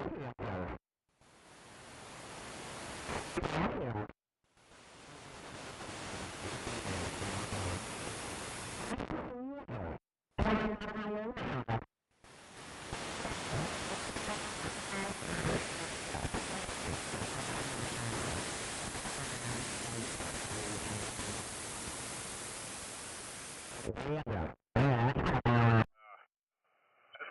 That's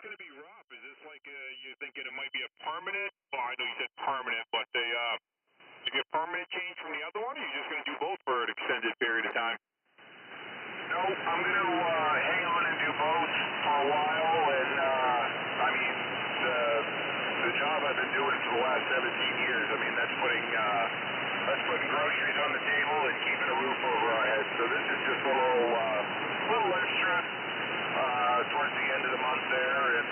going to be rough. Is this like you thinking it might be a permanent? Well, I know you said permanent, but you get permanent change from the other one, or are you just going to do both for an extended period of time? No, I'm going to hang on and do both for a while, and I mean, the job I've been doing for the last 17 years, I mean, that's putting groceries on the table and keeping a roof over our heads. So this is just a little extra towards the end of the month there, and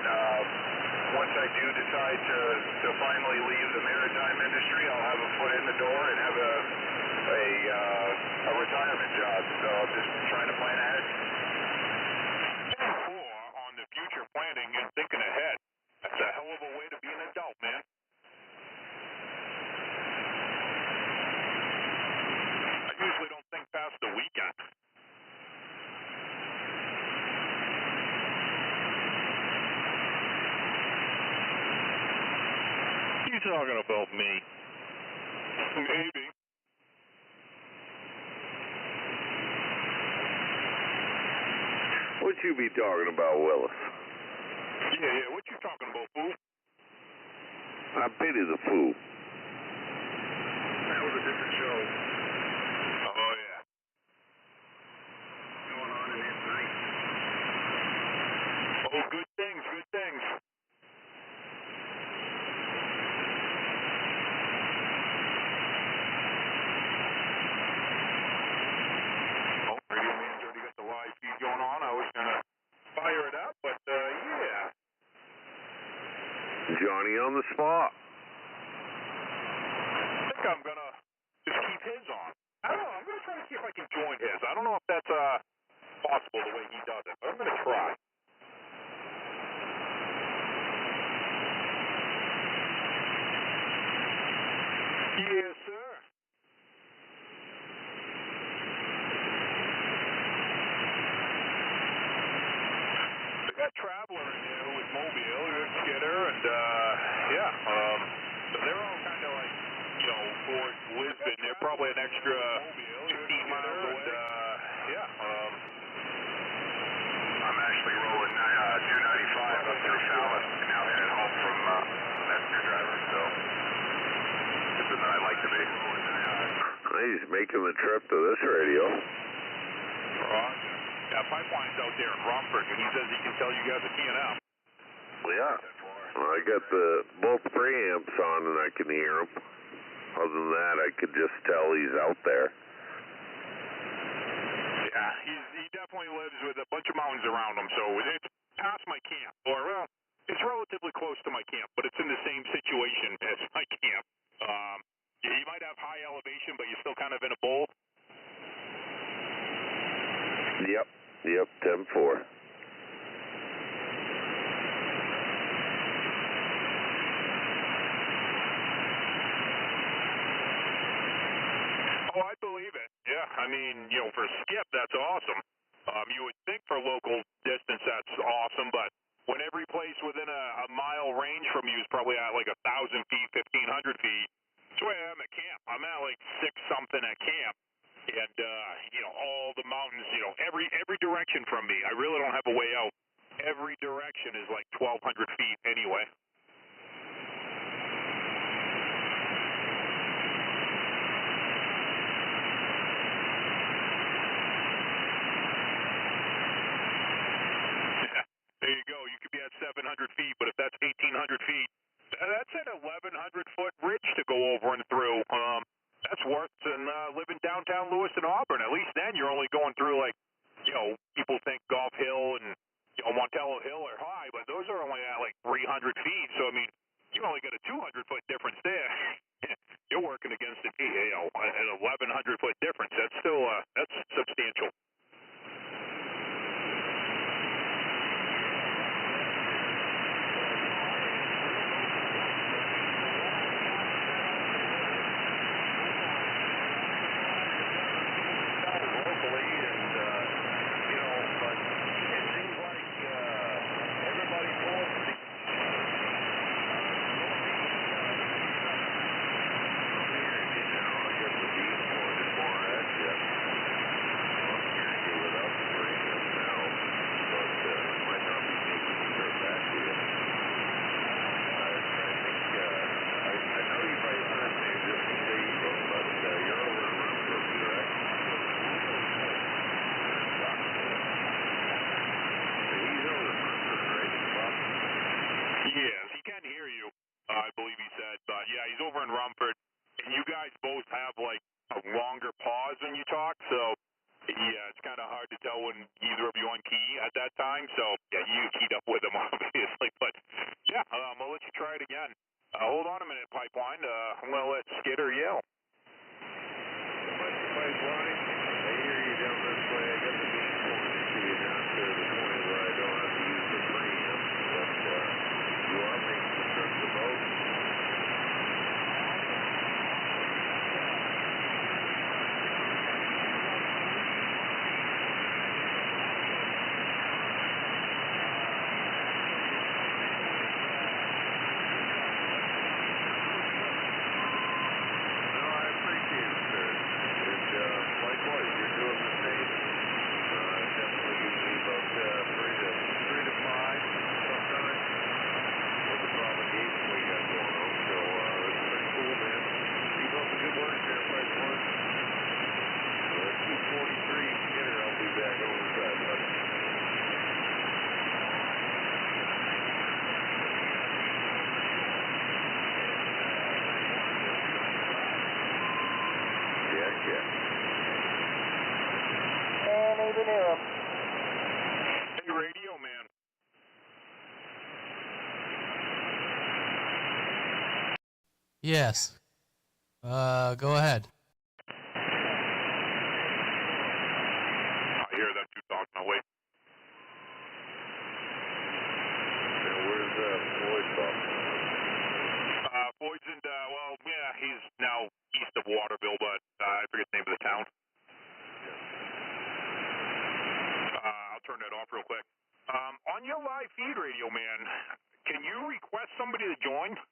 once I do decide to finally leave the maritime industry, I'll have a foot in the door and have a retirement job. So I'm just trying to plan ahead. Cool. On the future planning and thinking ahead. That's a hell of a way to be an adult, man. I usually don't think past the weekend. You talking about me? Maybe. What you be talking about, Willis? Yeah, what you talking about, fool? I pity the fool. That was a different show. Oh, yeah. Going on in here tonight. Oh, good things, good things. Oh, Radio Man's already got the live feed going on. I was going to fire it up, but yeah. Johnny on the spot. I think I'm going to just keep his on. I don't know. I'm going to try to see if I can join his. I don't know if that's possible the way he does it, but I'm going to try. Yes, sir. We got Traveler in there with Mobile, we got Skidder, and so they're all kind of like, towards Lisbon. They're probably an extra 15 miles away. I'm actually rolling 295 up through Falmouth and now headed home from messenger driver, so this is where I like to be. He's making the trip to this radio. Yeah, Pipeline's out there in Romford, and he says he can tell you guys are T&M. Yeah. I got both preamps on and I can hear him. Other than that, I could just tell he's out there. Yeah, he definitely lives with a bunch of mountains around him, so it's past my camp, or it's relatively close to my camp, but it's in the same situation as my camp. Yeah, you might have high elevation, but you're still kind of in a bowl. Yep, 10-4. Oh, I believe it. Yeah, I mean, for Skip, that's awesome. You would think for local distance that's awesome, but when every place within a mile range from you is probably at like 1,000 feet, 1,500 feet, that's where I am at camp. I'm at like 6-something at camp. And, all the mountains, every direction from me. I really don't have a way out. Every direction is like 1,200 feet anyway. There you go. You could be at 700 feet, but if that's 1,800 feet, that's an 1,100-foot ridge to go over and through. That's worse than living downtown Lewiston, Auburn. At least then you're only going through, like, people think Golf Hill and Montello Hill are high, but those are only at, like, 300 feet. So, I mean, you only get a 200-foot difference there. You're working against an 1,100-foot difference. That's still that's substantial. Yes, he can hear you, I believe he said. But, yeah, he's over in Rumford. And you guys both have, like, a longer pause when you talk, so, yeah, it's kind of hard to tell when either of you on key at that time. So, yeah, you keyed up with him, obviously. But, yeah, I'll let you try it again. Hold on a minute, Pipeline. I'm going to let Skidder yell. Pipeline, I hear you down this way. I got the main point to you down to the point where I don't have to use the preamp. But you are making the trip to both. Hey, Radio Man. Yes. Go ahead. I hear that you talk. No, wait. Where's Floyd from? Floyd's in, well, yeah, he's now east of Waterville, but I forget the name of the town. I'll turn that off real quick. On your live feed, Radio Man, can you request somebody to join? I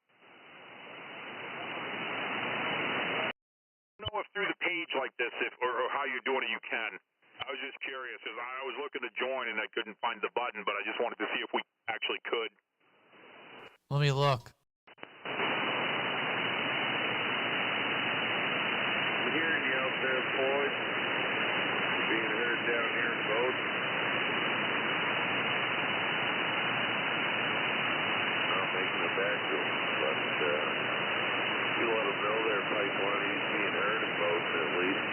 don't know if through the page like this, or how you're doing it, you can. I was just curious, because I was looking to join and I couldn't find the button, but I just wanted to see if we actually could. Let me look. I'm hearing you out there, Floyd. You're being heard down here in the boat. Not making it back to him, but you let him know there, Pipeline, he's being heard in boats at least.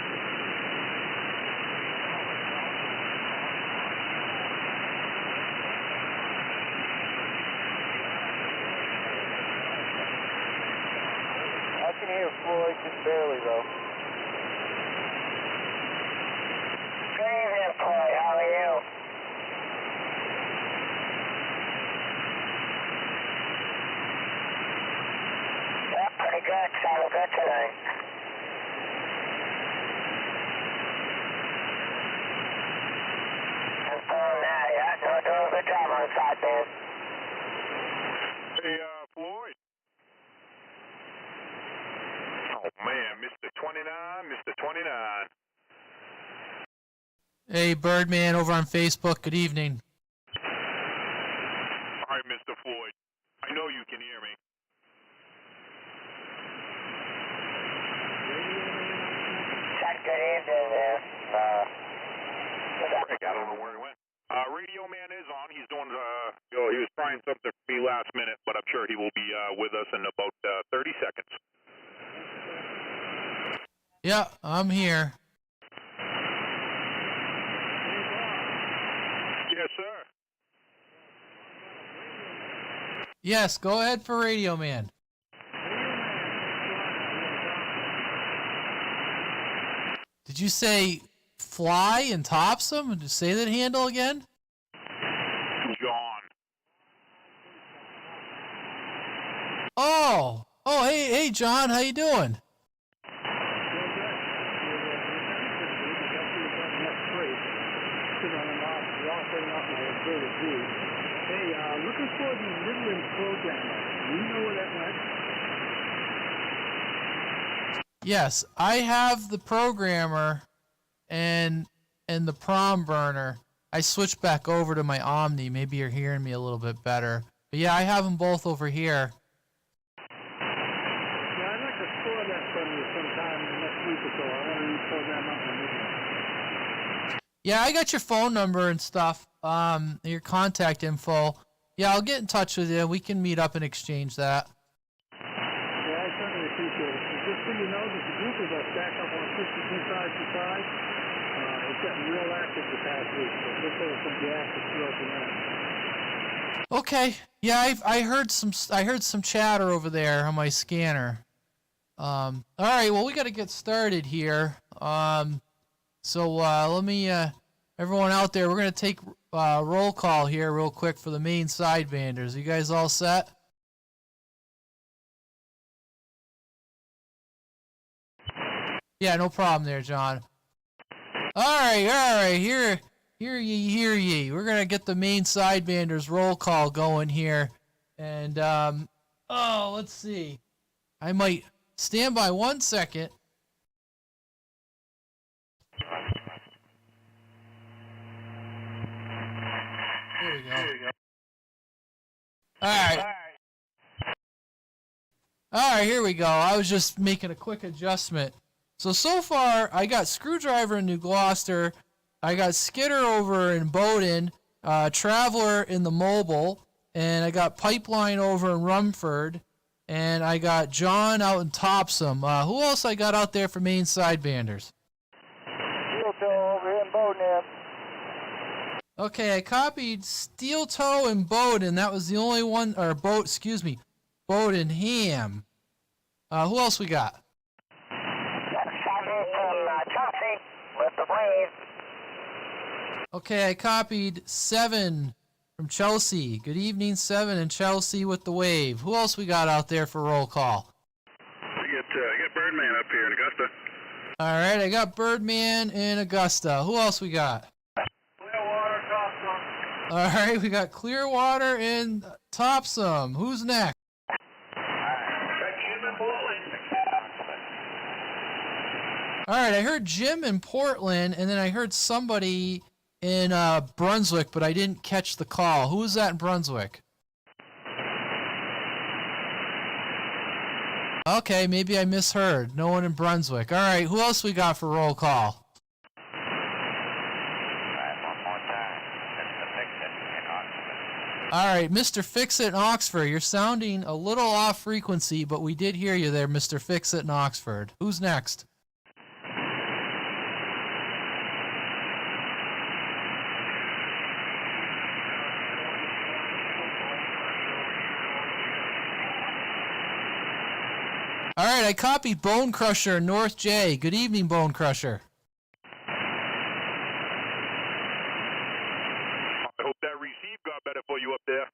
I can hear Floyd just barely, though. Good evening, Floyd. How are you? Yeah, pretty good. Sounded good tonight. Confirm that, yeah. Doing a good job on the sideband. Hey, Floyd. Oh, man, Mr. 29, Mr. 29. Hey, Birdman over on Facebook. Good evening. All right, Mr. Floyd. I know you can hear me. Good evening there. Greg, I don't know where he went. Radio Man is on. He's doing, he was trying something for me last minute, but I'm sure he will be with us in about 30 seconds. Yeah, I'm here. Yes, sir. Yes, go ahead for Radio Man. Did you say fly and topsum? Did you say that handle again? John. Oh, hey, John, how you doing? Hey, looking for the Midland programmer. Do you know where that went? Yes, I have the programmer and the prom burner. I switched back over to my Omni. Maybe you're hearing me a little bit better. But yeah, I have them both over here. Yeah, I'd like to store that from you sometime in the next week or so. I want to reprogram out my Midland. Yeah, I got your phone number and stuff, your contact info. Yeah, I'll get in touch with you. We can meet up and exchange that. Yeah, I certainly appreciate it. And just so you know, that the group is stacked up on 52 side to side. It's getting real active the past week, so look for some gas throughout the night. Okay. Yeah, I heard some chatter over there on my scanner. All right. Well, we got to get started here. So let me everyone out there, we're gonna take roll call here real quick for the Maine SideBanders. You guys all set? Yeah, no problem there, John. All right. Hear ye. We're gonna get the Maine SideBanders roll call going here, and let's see. I might stand by 1 second. There we go. All right, here we go. I was just making a quick adjustment. So far, I got Screwdriver in New Gloucester, I got Skidder over in Bowden, Traveler in the Mobile, and I got Pipeline over in Rumford, and I got John out in Topsom. Who else I got out there for Maine SideBanders? Steel Toe over in Bowden. Okay, I copied Steel Toe and Bowden. That was the only one, or Bowden Ham. Who else we got? With the wave. Okay, I copied 7 from Chelsea. Good evening, 7 and Chelsea with the wave. Who else we got out there for roll call? We got Birdman up here in Augusta. All right, I got Birdman in Augusta. Who else we got? Clearwater, Topsom. All right, we got Clearwater in Topsom. Who's next? All right, I heard Jim in Portland, and then I heard somebody in Brunswick, but I didn't catch the call. Who was that in Brunswick? Okay, maybe I misheard. No one in Brunswick. All right, who else we got for roll call? All right, Mr. Fix-It in Oxford. You're sounding a little off frequency, but we did hear you there, Mr. Fix-It in Oxford. Who's next? All right, I copied Bone Crusher in North J. Good evening, Bone Crusher. I hope that receive got better for you up there.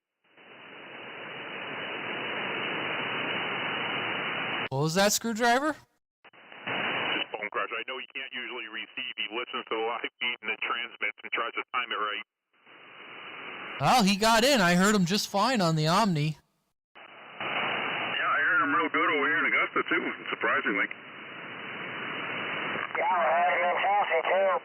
What was that, Screwdriver? Just Bone Crusher. I know he can't usually receive. He listens to a live feed and then transmits and tries to time it right. Well, he got in. I heard him just fine on the Omni. Yeah, I heard him real good over here in Augusta too, surprisingly. Yeah, I heard him in Chelsea too.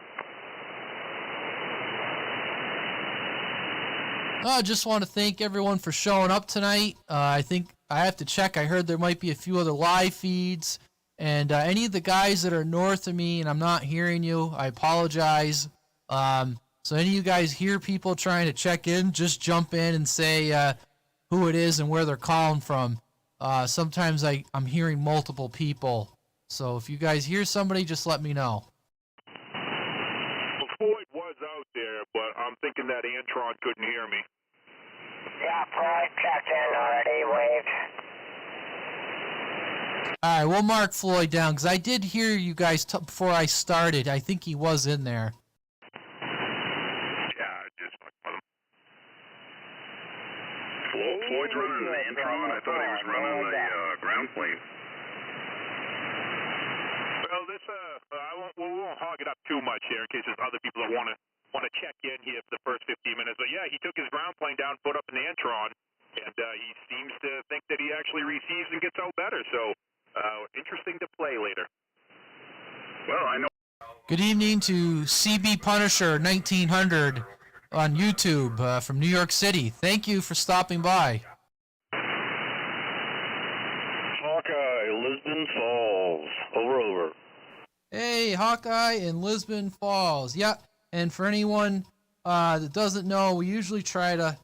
I just want to thank everyone for showing up tonight. I think I have to check. I heard there might be a few other live feeds. And any of the guys that are north of me and I'm not hearing you, I apologize. So any of you guys hear people trying to check in, just jump in and say who it is and where they're calling from. Sometimes I'm hearing multiple people. So if you guys hear somebody, just let me know. Well, Floyd was out there, but I'm thinking that Antron couldn't hear me. Yeah, Floyd checked in already, waved. All right, we'll mark Floyd down because I did hear you guys before I started. I think he was in there. Yeah, just Floyd's running an Antron. I thought he was running a ground plane. Well, this we won't hog it up too much here in case there's other people that want to check in here for the first 15 minutes. But yeah, he took his ground plane down, put up an Antron, and he seems to think that he actually receives and gets out better. So interesting to play later. Well, I know. Good evening to CB Punisher 1900 on YouTube from New York City. Thank you for stopping by. Hawkeye, Lisbon Falls. Over. Hey, Hawkeye in Lisbon Falls. Yeah, and for anyone that doesn't know, we usually try to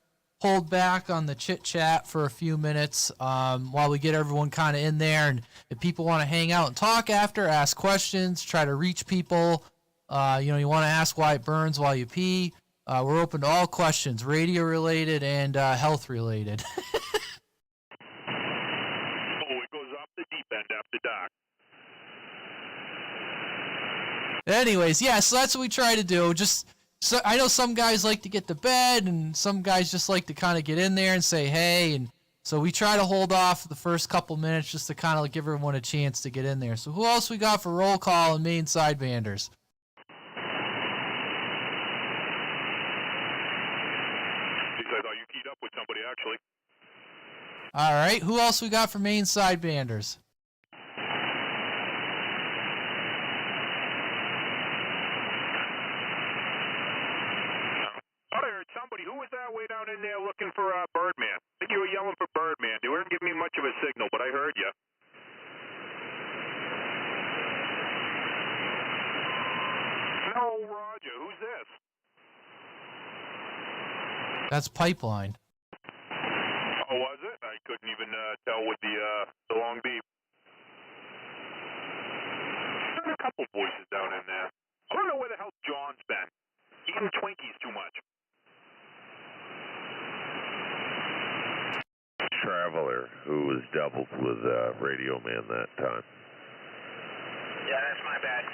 pulled back on the chit chat for a few minutes while we get everyone kind of in there. And if people want to hang out and talk after, ask questions, try to reach people, you want to ask why it burns while you pee. We're open to all questions, radio related and health related. It goes off the deep end after dark. Anyways, yeah, so that's what we try to do. So I know some guys like to get to bed, and some guys just like to kind of get in there and say hey, and so we try to hold off the first couple minutes just to kind of give everyone a chance to get in there. So who else we got for roll call and Maine SideBanders? I thought you keyed up with somebody, actually. All right, who else we got for Maine SideBanders? I heard somebody. Who was that way down in there looking for Birdman? I think you were yelling for Birdman. You weren't giving me much of a signal, but I heard you. No, Roger. Who's this? That's Pipeline. Oh, was it? I couldn't even tell with the long beep. There's a couple voices down in there. I don't know where the hell John's been. Eating Twinkies too much. Traveler who was doubled with Radio Man that time. Yeah, that's my bad.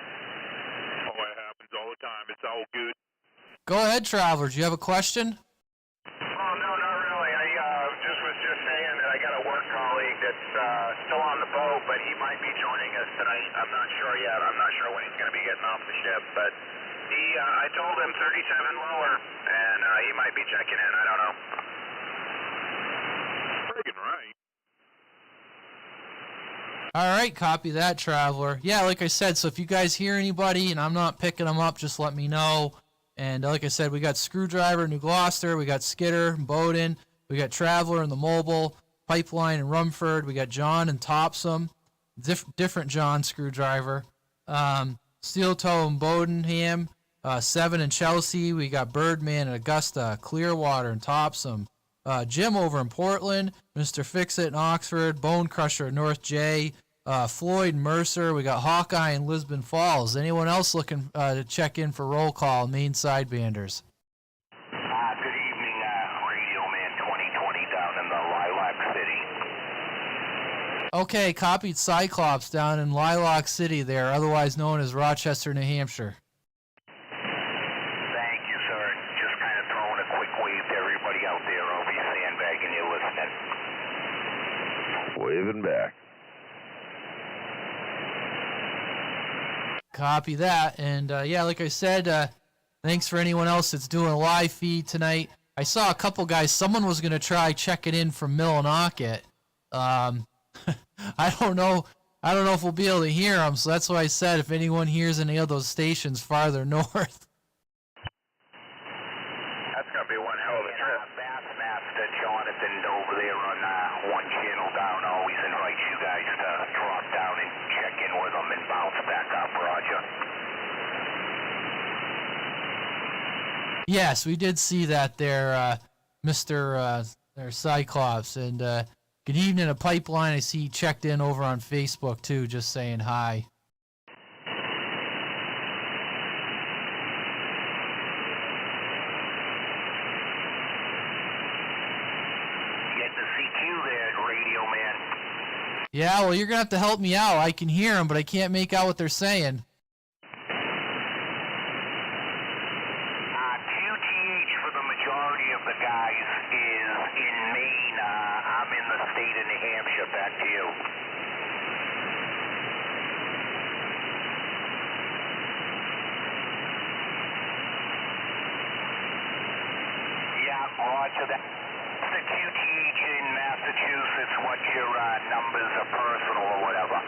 Oh, it happens all the time. It's all good. Go ahead, Traveler. Do you have a question? Oh, no, not really. I was just saying that I got a work colleague that's still on the boat, but he might be joining us tonight. I'm not sure yet. I'm not sure when he's going to be getting off the ship, but I told him 37 lower, and he might be checking in. I don't know. Friggin' right. All right, copy that, Traveler. Yeah, like I said, so if you guys hear anybody and I'm not picking them up, just let me know. And like I said, we got Screwdriver in New Gloucester, we got Skidder in Bowden, we got Traveler in the Mobile, Pipeline in Rumford, we got John in Topsom, different John Screwdriver, Steel Toe in Bowdenham, 7 in Chelsea, we got Birdman in Augusta, Clearwater in Topsom, Jim over in Portland, Mr. Fix-It in Oxford, Bone Crusher in North J, Floyd and Mercer, we got Hawkeye in Lisbon Falls. Anyone else looking to check in for roll call, Maine SideBanders? Good evening, Radio Man 2020 down in the Lilac City. Okay, copied Cyclops down in Lilac City there, otherwise known as Rochester, New Hampshire. Thank you, sir. Just kind of throwing a quick wave to everybody out there. I'll be sandbagging you listening. Waving back. Copy that. And yeah, like I said, thanks for anyone else that's doing a live feed tonight. I saw a couple guys, someone was going to try checking in from Millinocket. I don't know if we'll be able to hear them, so that's why I said if anyone hears any of those stations farther north. That's going to be one hell of a trip. Bassmaster Jonathan over there on one channel down always invites you guys to drop down and check in with them and bounce back up, Roger. Yes, we did see that there, Mr. Cyclops. And good evening to Pipeline. I see he checked in over on Facebook, too, just saying hi. Getting the CQ there, Radio Man. Yeah, well, you're going to have to help me out. I can hear them, but I can't make out what they're saying. QTH for the majority of the guys is in Maine. I'm in the state of New Hampshire. Back to you. Yeah, Roger that. The QTH in Massachusetts, what your numbers are personal or whatever.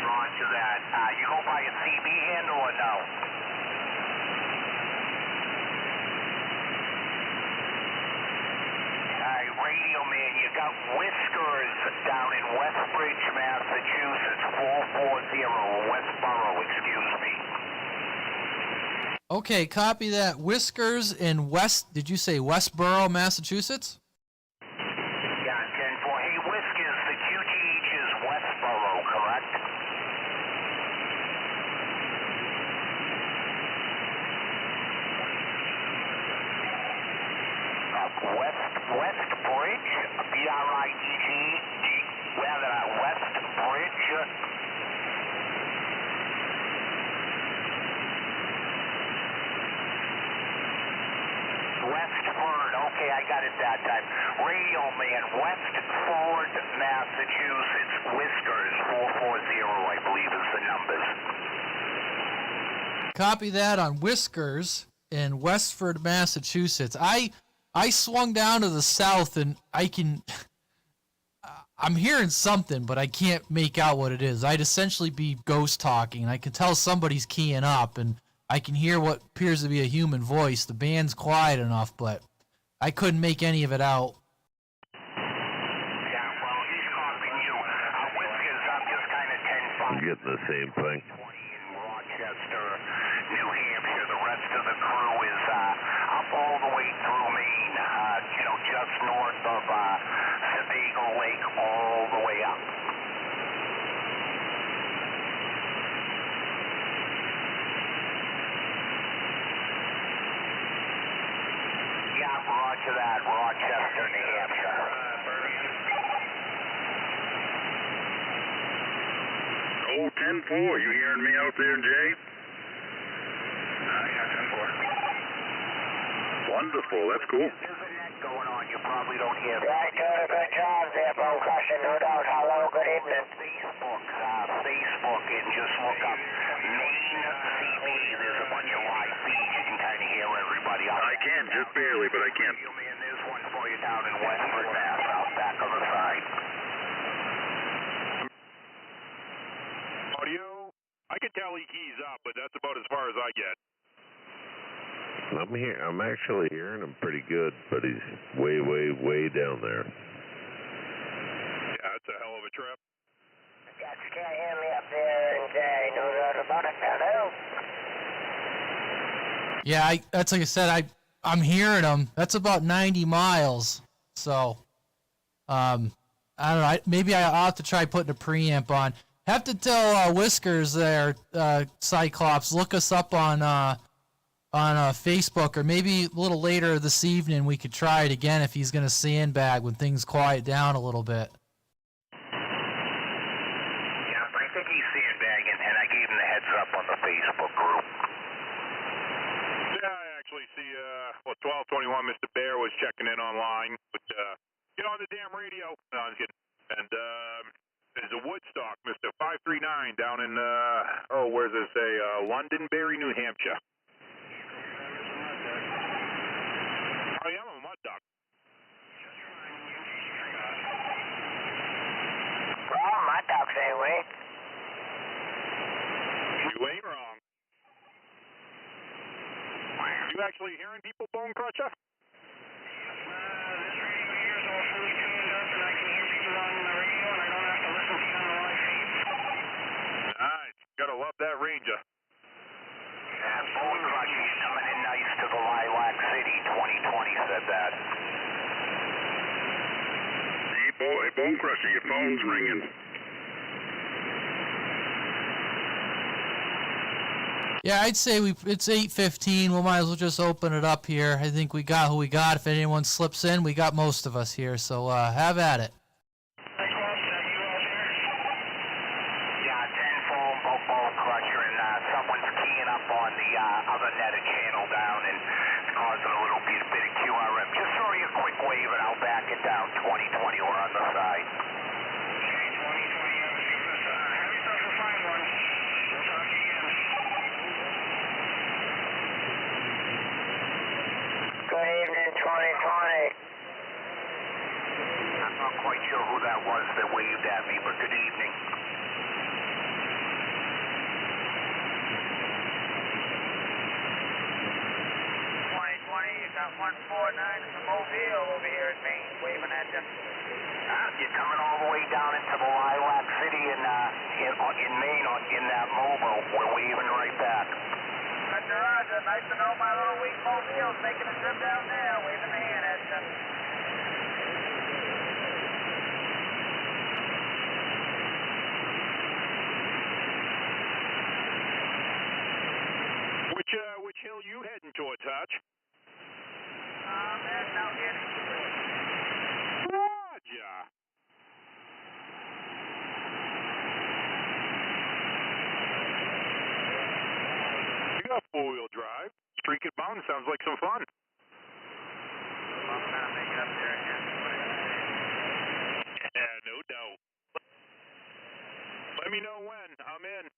Roger that. You go by a CB handle or no? Radio Man, you got Whiskers down in Westbridge, Massachusetts, 440, Westboro, excuse me. Okay, copy that. Whiskers in did you say Westboro, Massachusetts? Yeah, 10-4. Hey, Whiskers, the QTH is Westboro, correct? Westbridge, B-R-I-D-G, Westbridge. Westford, okay, I got it that time. Radio man, Westford, Massachusetts, Whiskers, 440, I believe is the numbers. Copy that on Whiskers in Westford, Massachusetts. I swung down to the south and I'm hearing something, but I can't make out what it is. I'd essentially be ghost talking. I can tell somebody's keying up, and I can hear what appears to be a human voice. The band's quiet enough, but I couldn't make any of it out. Yeah, well, he's copying you. Whiskers, I'm just kind of 10-5. I'm getting the same thing. 20 in Rochester, New Hampshire. The rest of the crew is up all the way through Maine, just north of Sebago Lake, all the way up. Yeah, roger that, Rochester, New Hampshire. Oh, 10-4. You hearing me out there, Jay? Yeah, 10-4. Wonderful. That's cool. There's a net going on. You probably don't hear me. Yeah, doing a good job there, Bo Crusher, no doubt. Hello, good evening. Facebook, and just look up Maine CB. There's a bunch of live feeds. You can kind of hear everybody out. I can, just barely, but I can. Man, there's one for you down in Westford, Mass, out back on the side. Audio, I can tell he keys up, but that's about as far as I get. I'm actually hearing him pretty good, but he's way, way, way down there. Yeah, that's a hell of a trip. You guys can't hear me up there, and no doubt about it. Hello? Yeah, that's like I said. I'm hearing them. That's about 90 miles. So, I don't know. Maybe I'll have to try putting a preamp on. Have to tell Whiskers there, Cyclops, look us up on Facebook, or maybe a little later this evening we could try it again if he's going to sandbag when things quiet down a little bit. Yeah, I think he's sandbagging, and I gave him the heads up on the Facebook group. Yeah, I actually see, 1221, Mr. Bear was checking in online, but, get on the damn radio. No, I'm kidding. And, there's a Woodstock, Mr. 539 down in, where does it say, Londonderry, New Hampshire. Oh, yeah, I'm a mud duck. Well, my dog's anyway. You ain't wrong. You actually hearing people, Bone Crusher? This radio here is all fully tuned up, and I can hear people on the radio, and I don't have to listen to you on the live feed. Nice. Gotta love that Ranger. Bone Crusher, you're coming in nice to the Lilac City. 2020 said that. Hey, Bone Crusher, your phone's ringing. Yeah, I'd say it's 8:15. We might as well just open it up here. I think we got who we got. If anyone slips in, we got most of us here. So have at it. Yeah, 10-4, Bone Crusher, and someone's keying up on the other netted channel down, and it's causing a little bit of QRM. Just throw you a quick wave, and I'll back it down. 2020, we're on the side. Okay, 2020, have yourself a fine one. We'll talk to you again. Good evening, 2020. I'm not quite sure who that was that waved at me, but good evening. 2020, you got it's a Mobile over here in Maine, waving at you. You're coming all the way down into the Lilac City in Maine in that mobile. We're waving right back. Roger, Roger. Nice to know my little weak Mobile's making a trip down there, waving the hand at you. Which hill you heading towards, Hutch? Man, out here. Roger. You got four-wheel drive. Streak at Mountain sounds like some fun. I'm gonna make it up there again. Yeah, no doubt. Let me know when. I'm in.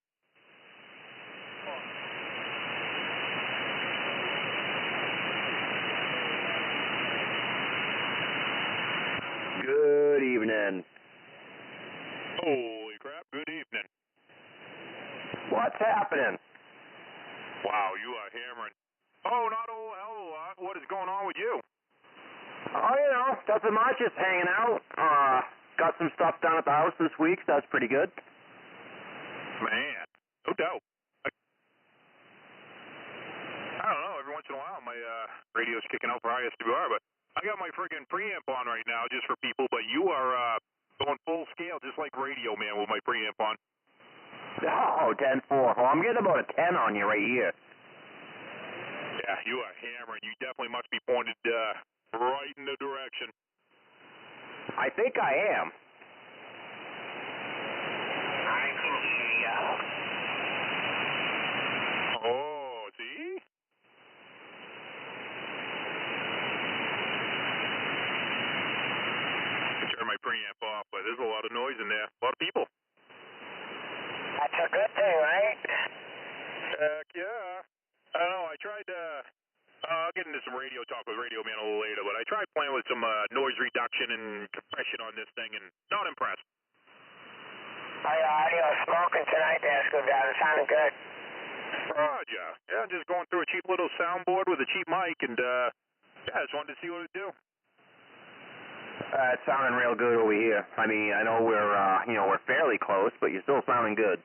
Good evening. Holy crap, good evening. What's happening? Wow, you are hammering. Oh, not a whole hell of a lot. What is going on with you? Oh, nothing much, just hanging out. Got some stuff done at the house this week, so that's pretty good. Man, no doubt. I don't know, every once in a while my radio's kicking out for ISWR, but I got my friggin' preamp on right now just for people, but you are going full scale just like Radio Man with my preamp on. Oh, 10-4. Well, I'm getting about a 10 on you right here. Yeah, you are hammering. You definitely must be pointed right in the direction. I think I am. I can hear ya. Oh, see? Turn my preamp off, but there's a lot of noise in there. A lot of people. That's a good thing, right? Heck yeah. I don't know, I tried I'll get into some radio talk with Radio Man a little later, but I tried playing with some noise reduction and compression on this thing, and not impressed. Audio smoking tonight there, Scoop Down. It sounded good. Roger. Yeah, just going through a cheap little soundboard with a cheap mic, and yeah, I just wanted to see what it'd do. It's sounding real good over here. I mean, I know we're fairly close, but you're still sounding good.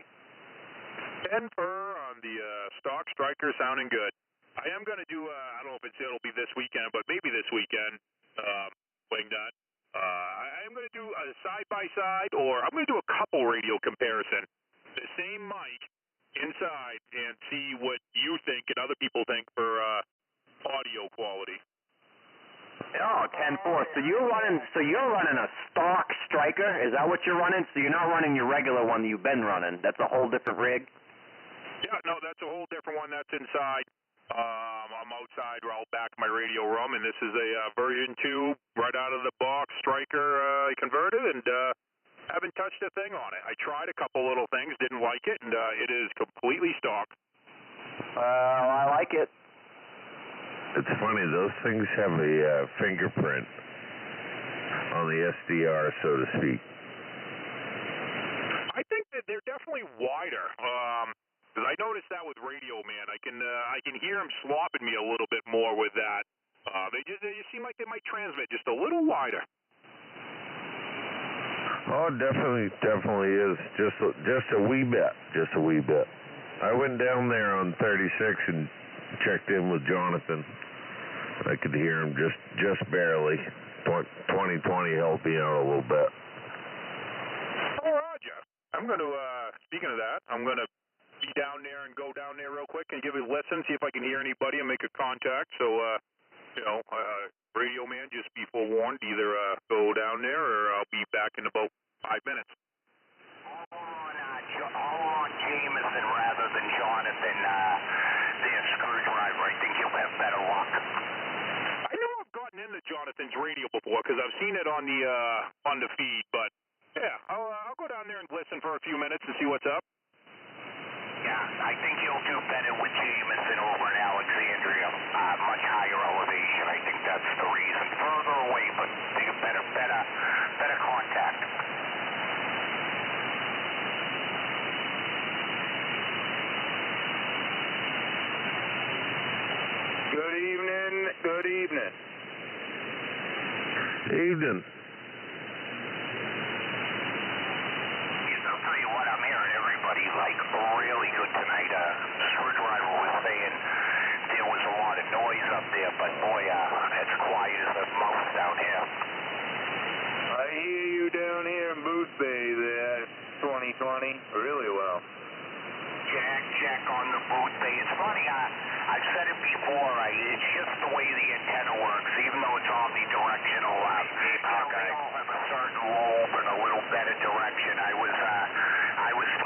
10 per on the stock Striker, sounding good. I am going to do, I don't know if it'll be this weekend, but maybe this weekend, playing that. I am going to do a side-by-side, or I'm going to do a couple radio comparison. The same mic inside, and see what you think and other people think for audio quality. Oh, 10-4. So you're running a stock Striker? Is that what you're running? So you're not running your regular one that you've been running. That's a whole different rig? Yeah, no, that's a whole different one. That's inside. I'm outside or out back in my radio room, and this is a version 2 right out of the box Striker converted, and haven't touched a thing on it. I tried a couple little things, didn't like it, and it is completely stock. I like it. It's funny, those things have a fingerprint on the SDR, so to speak. I think that they're definitely wider. Because I noticed that with Radio Man. I can hear him slopping me a little bit more with that. They seem like they might transmit just a little wider. Oh, definitely is. Just a wee bit. I went down there on 36 and checked in with Jonathan. I could hear him just barely. 2020 helped me out a little bit. Oh, Roger. I'm going to, speaking of that, I'm going to be down there and go down there real quick and give it a listen, see if I can hear anybody and make a contact. So, Radio Man, just be forewarned, either go down there or I'll be back in about 5 minutes. Hold on, Jameson rather than Jonathan, their screwdriver. I think you'll have better luck. I know I've gotten into Jonathan's radio before because I've seen it on the feed, but yeah, I'll go down there and listen for a few minutes and see what's up. Yeah, I think you'll do better with Jameson over in Alexandria. Much higher elevation. I think that's the reason. Further away, but better contact. Good evening. Good evening. Evening. I'll tell you what, I'm hearing everybody like really good tonight. Screwdriver was saying there was a lot of noise up there, but boy, it's quiet as a mouse down here. I hear you down here in Booth Bay there, 2020, really well. Jack on the booth bay. It's funny, I've said it before, it's just the way the antenna works, even though it's omnidirectional. They all have a certain lobe and a little better direction. I was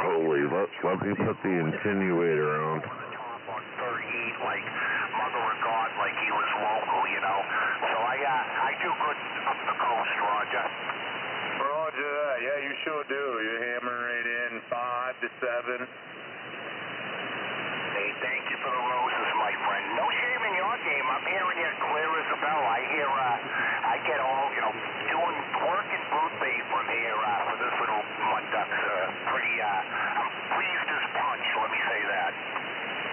Holy, let me put the attenuator on. on 38, like mother of God, like he was local, you know. So I do good up the coast, Roger. Roger that. Yeah, you sure do. You're hammering right in 5 to 7. Hey, thank you for the roses, my friend. No shame in your game. I'm hearing you clear as a bell. I get all, doing work in Booth Bay from here for this little mud duck's pretty, I'm pleased as punch, let me say that.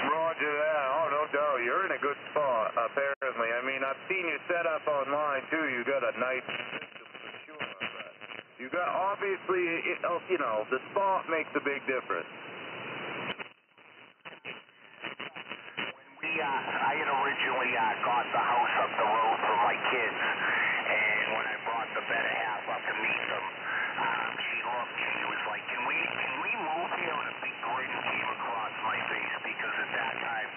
Roger that. Oh, no doubt. You're in a good spot, apparently. I mean, I've seen you set up online, too. You got a nice system for sure. But you got, obviously, the spot makes a big difference. I had originally got the house up the road for my kids, and when I brought the better half up to meet them, she looked and he was like, can we move here? And a big grin came across my face because at that time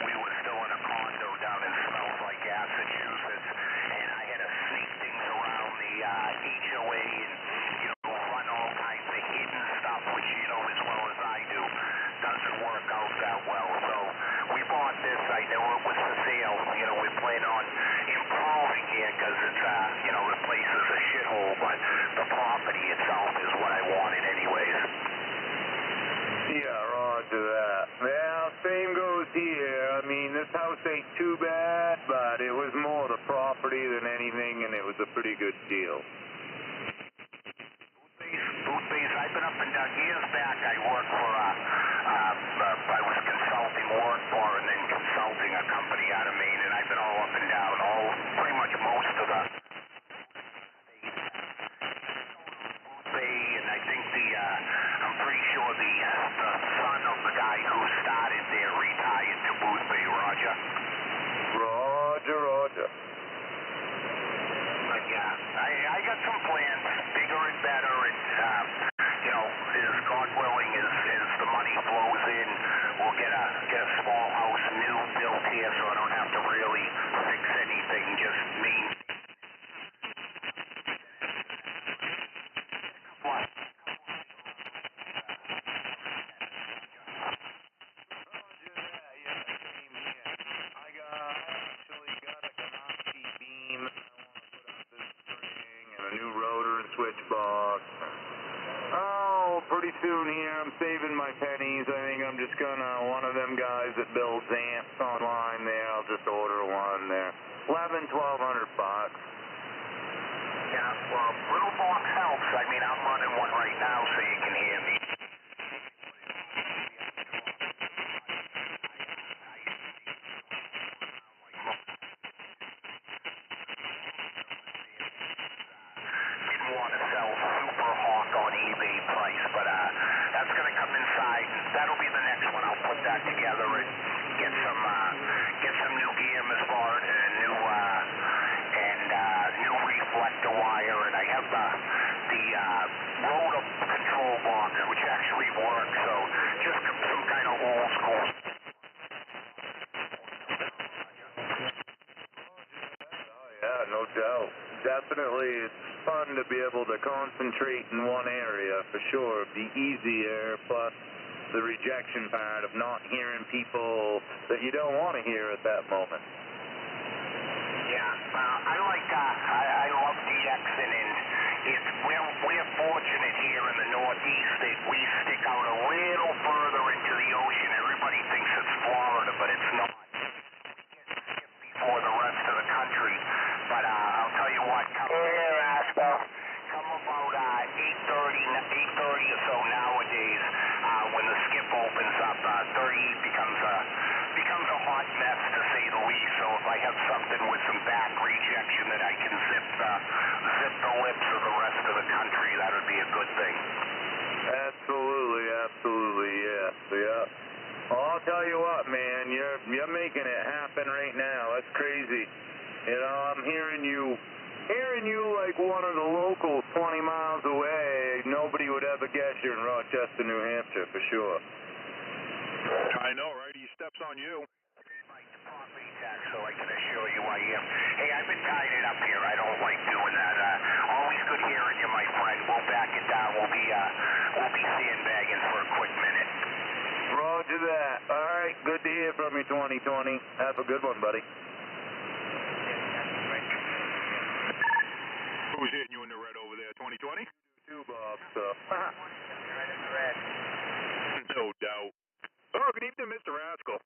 we were still in a condo down in Smells Like Massachusetts, and I had to sneak things around the HOA and run all kinds of hidden stuff, which you know as well as I do doesn't work out that well. So we bought this. I knew it was for sale. We plan on improving here because it's, the place is a shithole, but the property itself is what I wanted anyways. Yeah, roger that. Well, same goes here. I mean, this house ain't too bad, but it was more the property than anything, and it was a pretty good deal. Booth Bay's, I've been up and down. Years back, I worked for, I was consulting work for and then consulting a company out of Maine, and I've been all up and down, pretty much most of the Booth Bay, and I think I'm pretty sure the son of the guy who started there retired to Booth Bay, Roger. Roger. But yeah, I got some plans, bigger and better, and as God willing, as the money flows in, we'll get a small house new built here, so I don't have to really fix anything, just maintain. What? Switch box. Oh, pretty soon here, I'm saving my pennies. I think I'm just gonna, one of them guys that builds amps online there, I'll just order one there. $1,200. Yeah, well, little box helps. I mean, I'm running one right now so you can hear me. Together and get some new gear, Miss Bard, and new reflector wire, and I have the rotor control box, which actually works. So just some kind of old school. Oh yeah, no doubt. Definitely, it's fun to be able to concentrate in one area for sure. It'd be easier, plus the rejection part of not hearing people that you don't want to hear at that moment. Yeah, I love DXing, and we're fortunate here in the Northeast that we stick out a little further into the ocean. Everybody thinks it's Florida, but it's not. For the rest of the country, but I'll tell you what, come about 8:30 or so nowadays, when the skip opens up, 38 becomes a hot mess to say the least. So if I I have something with some back rejection that I can zip the lips of the rest of the country, that would be a good thing. Absolutely, yeah. Well, I'll tell you what, man, you're making it happen right now. That's crazy. You know, I'm hearing you like one of the locals 20 miles away. Nobody would ever guess you're in Rochester, New Hampshire, for sure. I know, right? He steps on you. My property tax, so I can assure you I am. Hey, I've been tying it up here. I don't like doing that. Always good hearing you, my friend. We'll back it down. We'll be sandbagging for a quick minute. Roger that. All right, good to hear from you, 2020. Have a good one, buddy. Who's hitting you in the red over there, 2020? Two, Bob, so. Right in the red. No doubt. Oh, good evening, Mr. Rascal.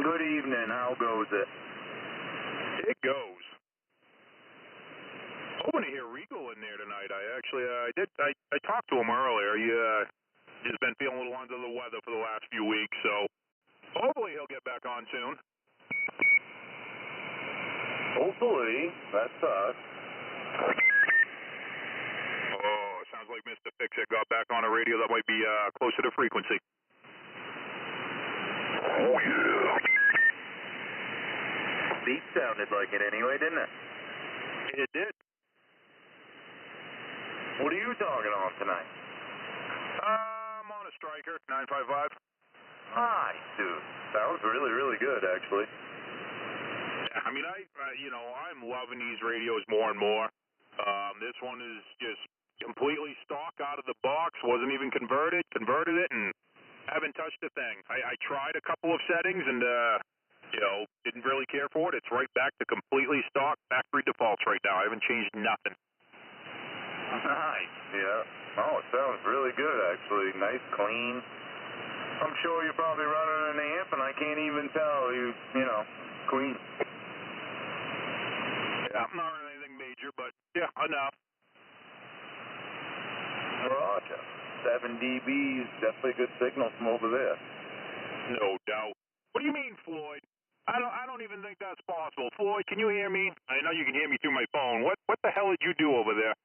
Good evening. How goes it? It goes. Hoping to hear Regal in there tonight. I talked to him earlier. He just been feeling a little under the weather for the last few weeks, so hopefully he'll get back on soon. Hopefully. That's us. Oh, sounds like Mr. Fix-It got back on a radio that might be closer to frequency. Oh, yeah. Beat sounded like it anyway, didn't it? It did. What are you talking on tonight? I'm on a striker, 955. Nice, dude. Sounds really, really good, actually. Yeah, I mean, I'm loving these radios more and more. This one is just completely stock out of the box. Wasn't even converted it, and haven't touched a thing. I tried a couple of settings and, didn't really care for it. It's right back to completely stock factory defaults right now. I haven't changed nothing. Nice, yeah. Oh, it sounds really good, actually. Nice, clean. I'm sure you're probably running an amp, and I can't even tell clean. Yeah, I'm not running anything major, but yeah, enough. Roger. 7 dBs, definitely a good signal from over there. No doubt. What do you mean, Floyd? I don't even think that's possible. Floyd, can you hear me? I know you can hear me through my phone. What the hell did you do over there?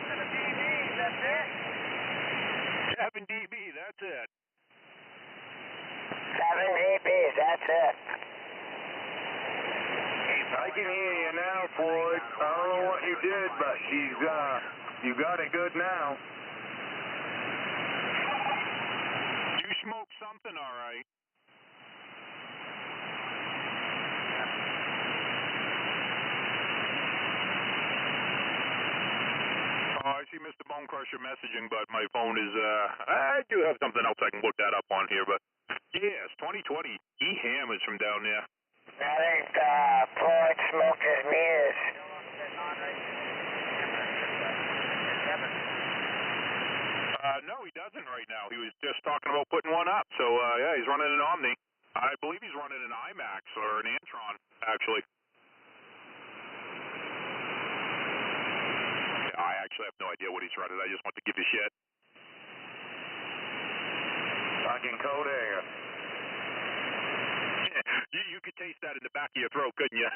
7 dB, that's it. 7 dB, that's it. 7 dB, that's it. I can hear you now, Floyd. I don't know what you did, but you got it good now. You smoked something, all right. Oh, I see Mr. Bone Crusher messaging, but my phone is, I do have something else I can look that up on here, but yes, 2020, he hammers from down there. I think Floyd smoked his meters. No, he doesn't right now. He was just talking about putting one up, so yeah, he's running an Omni. I believe he's running an IMAX or an Antron, actually. I actually have no idea what he's running. I just want to give you shit. Fucking coat hanger. You could taste that in the back of your throat, couldn't you?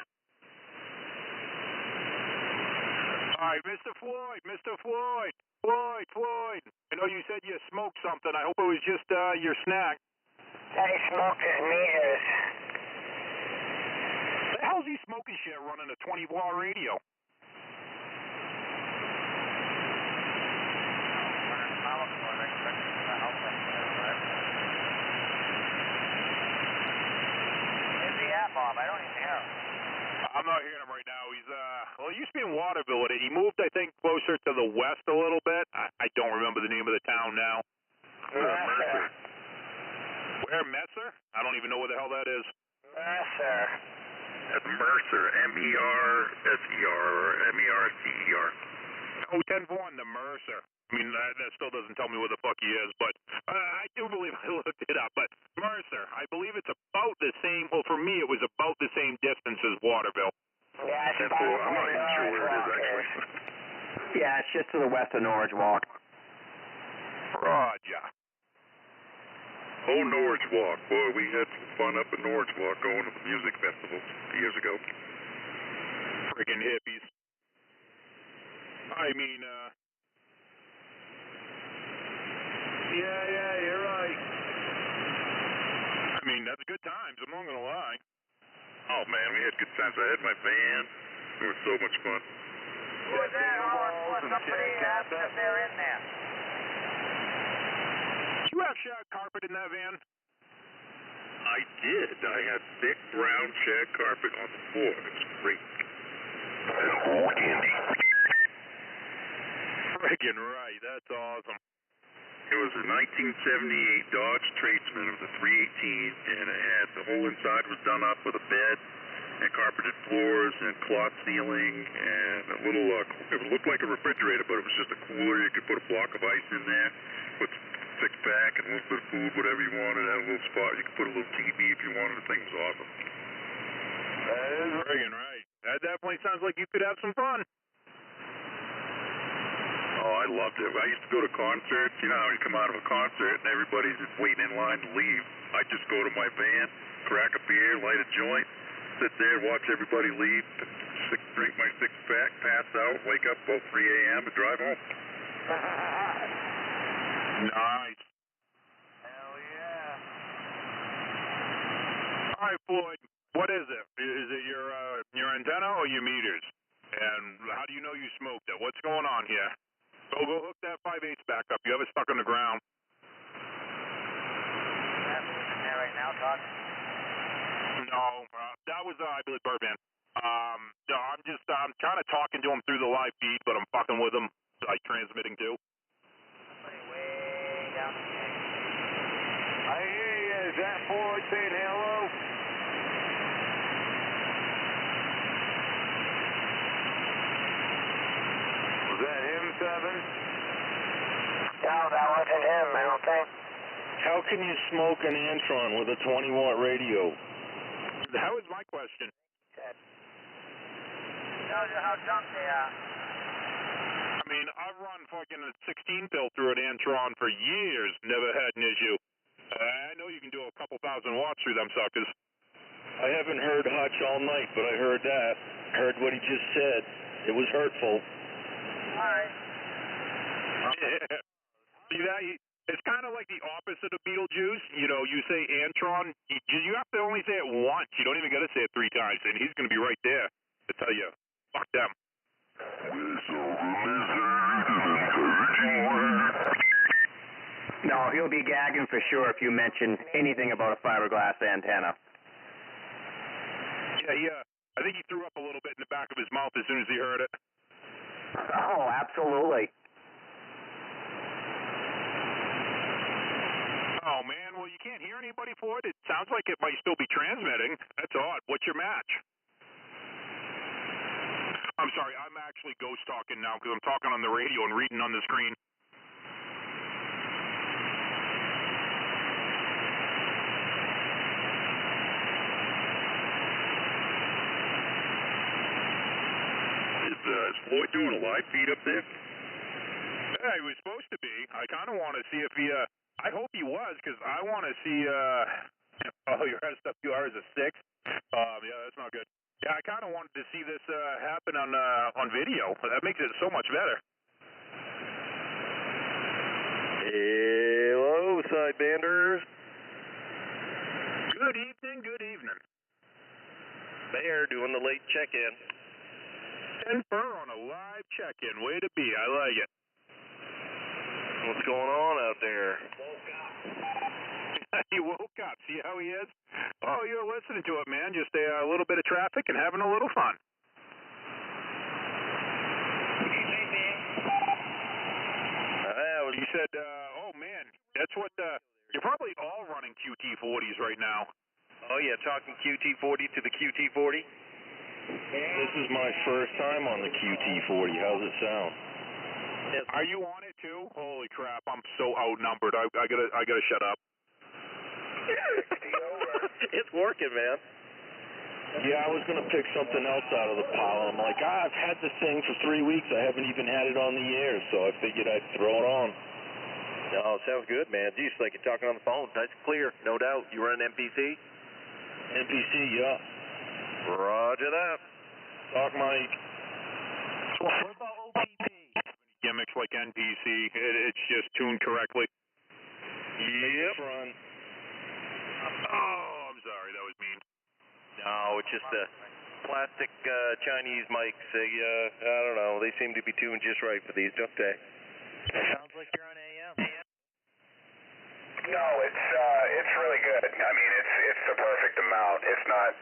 All right, Mr. Floyd. Floyd. I know you said you smoked something. I hope it was just your snack. That he smoked his meters. The hell's he smoking shit running a 20-bar radio? Bob, I don't even hear him. I'm not hearing him right now. He's, he used to be in Waterville. He moved, I think, closer to the west a little bit. I don't remember the name of the town now. Mercer. Where, Messer? I don't even know where the hell that is. Mercer. That's Mercer, M-E-R-S-E-R, or M-E-R-C-E-R. Oh, 10-4, the Mercer. I mean, that still doesn't tell me where the fuck he is, but I do believe I looked it up. But Mercer, I believe it's about the same. Well, for me, it was about the same distance as Waterville. Yeah, it's about I'm not even sure where it is, actually. Yeah, it's just to the west of Norwich Walk. Roger. Oh, Norwich Walk. Boy, we had some fun up in Norwich Walk going to the music festival years ago. Friggin' hippies. I mean, Yeah, you're right. I mean, that's good times, I'm not gonna lie. Oh, man, we had good times. I had my van. It was so much fun. Who was that? Somebody asked if they're in there. Did you have shag carpet in that van? I did. I had thick brown shag carpet on the floor. It was great. And old candy. Friggin' right, that's awesome. It was a 1978 Dodge Tradesman. It was a 318, and it had the whole inside was done up with a bed and carpeted floors and cloth ceiling and a little, it looked like a refrigerator, but it was just a cooler. You could put a block of ice in there, put six pack and a little bit of food, whatever you wanted. Had a little spot. You could put a little TV if you wanted. The thing was awesome. That is friggin' right. That definitely sounds like you could have some fun. Oh, I loved it. I used to go to concerts. You know how you come out of a concert and everybody's just waiting in line to leave. I'd just go to my van, crack a beer, light a joint, sit there, watch everybody leave, drink my six-pack, pass out, wake up about 3 a.m. and drive home. Nice. Hell yeah. All right, Floyd, what is it? Is it your antenna or your meters? And how do you know you smoked it? What's going on here? Go hook that 5/8 back up. You have it stuck on the ground. That's who's in there right now talking? No, that was, I believe, Birdman. No, I'm kind of talking to him through the live feed, but I'm fucking with him, like transmitting too. Somebody way down the chain. I hear you. Is that Floyd saying hello? Was that him, Seven? No, that wasn't him, I don't think. How can you smoke an Antron with a 20-watt radio? That was my question. Tells you how dumb they are. I mean, I've run fucking a 16 pill through an Antron for years, never had an issue. I know you can do a couple thousand watts through them suckers. I haven't heard Hutch all night, but I heard that. Heard what he just said. It was hurtful. All right. Yeah. See that? It's kind of like the opposite of Beetlejuice. You know, you say Antron, you have to only say it once. You don't even got to say it 3 times, and he's going to be right there to tell you, fuck them. No, he'll be gagging for sure if you mention anything about a fiberglass antenna. Yeah. I think he threw up a little bit in the back of his mouth as soon as he heard it. Oh, absolutely. Oh, man, well, you can't hear anybody for it. It sounds like it might still be transmitting. That's odd. What's your match? I'm sorry, I'm actually ghost talking now because I'm talking on the radio and reading on the screen. Is Floyd doing a live feed up there? Yeah, he was supposed to be. I kind of want to see if he, I hope he was, because I want to see, oh, your SWR is a 6? Yeah, that's not good. Yeah, I kind of wanted to see this happen on video. That makes it so much better. Hello, SideBanders. Good evening, good evening. Bear doing the late check-in. And Fur on a live check-in. Way to be. I like it. What's going on out there? He woke up. See how he is? Oh, you're listening to it, man. Just a little bit of traffic and having a little fun. He said, oh, man, that's what, you're probably all running QT40s right now. Oh, yeah, talking QT40 to the QT40? This is my first time on the QT40. How's it sound? Are you on it, too? Holy crap, I'm so outnumbered. I gotta shut up. It's working, man. Yeah, I was going to pick something else out of the pile. I'm like, I've had this thing for 3 weeks. I haven't even had it on the air, so I figured I'd throw it on. No, Oh, sounds good, man. Geez, like you're talking on the phone. Nice, clear, no doubt. You run an MPC? NPC, yeah. Roger that. Talk, Mike. What about OPP? Gimmicks like NPC, it's just tuned correctly. Yep. Run. Oh, I'm sorry, that was mean. No, it's just the plastic Chinese mics. I don't know. They seem to be tuned just right for these, don't they? Sounds like you're on AM. No, it's really good. I mean, it's the perfect amount. It's not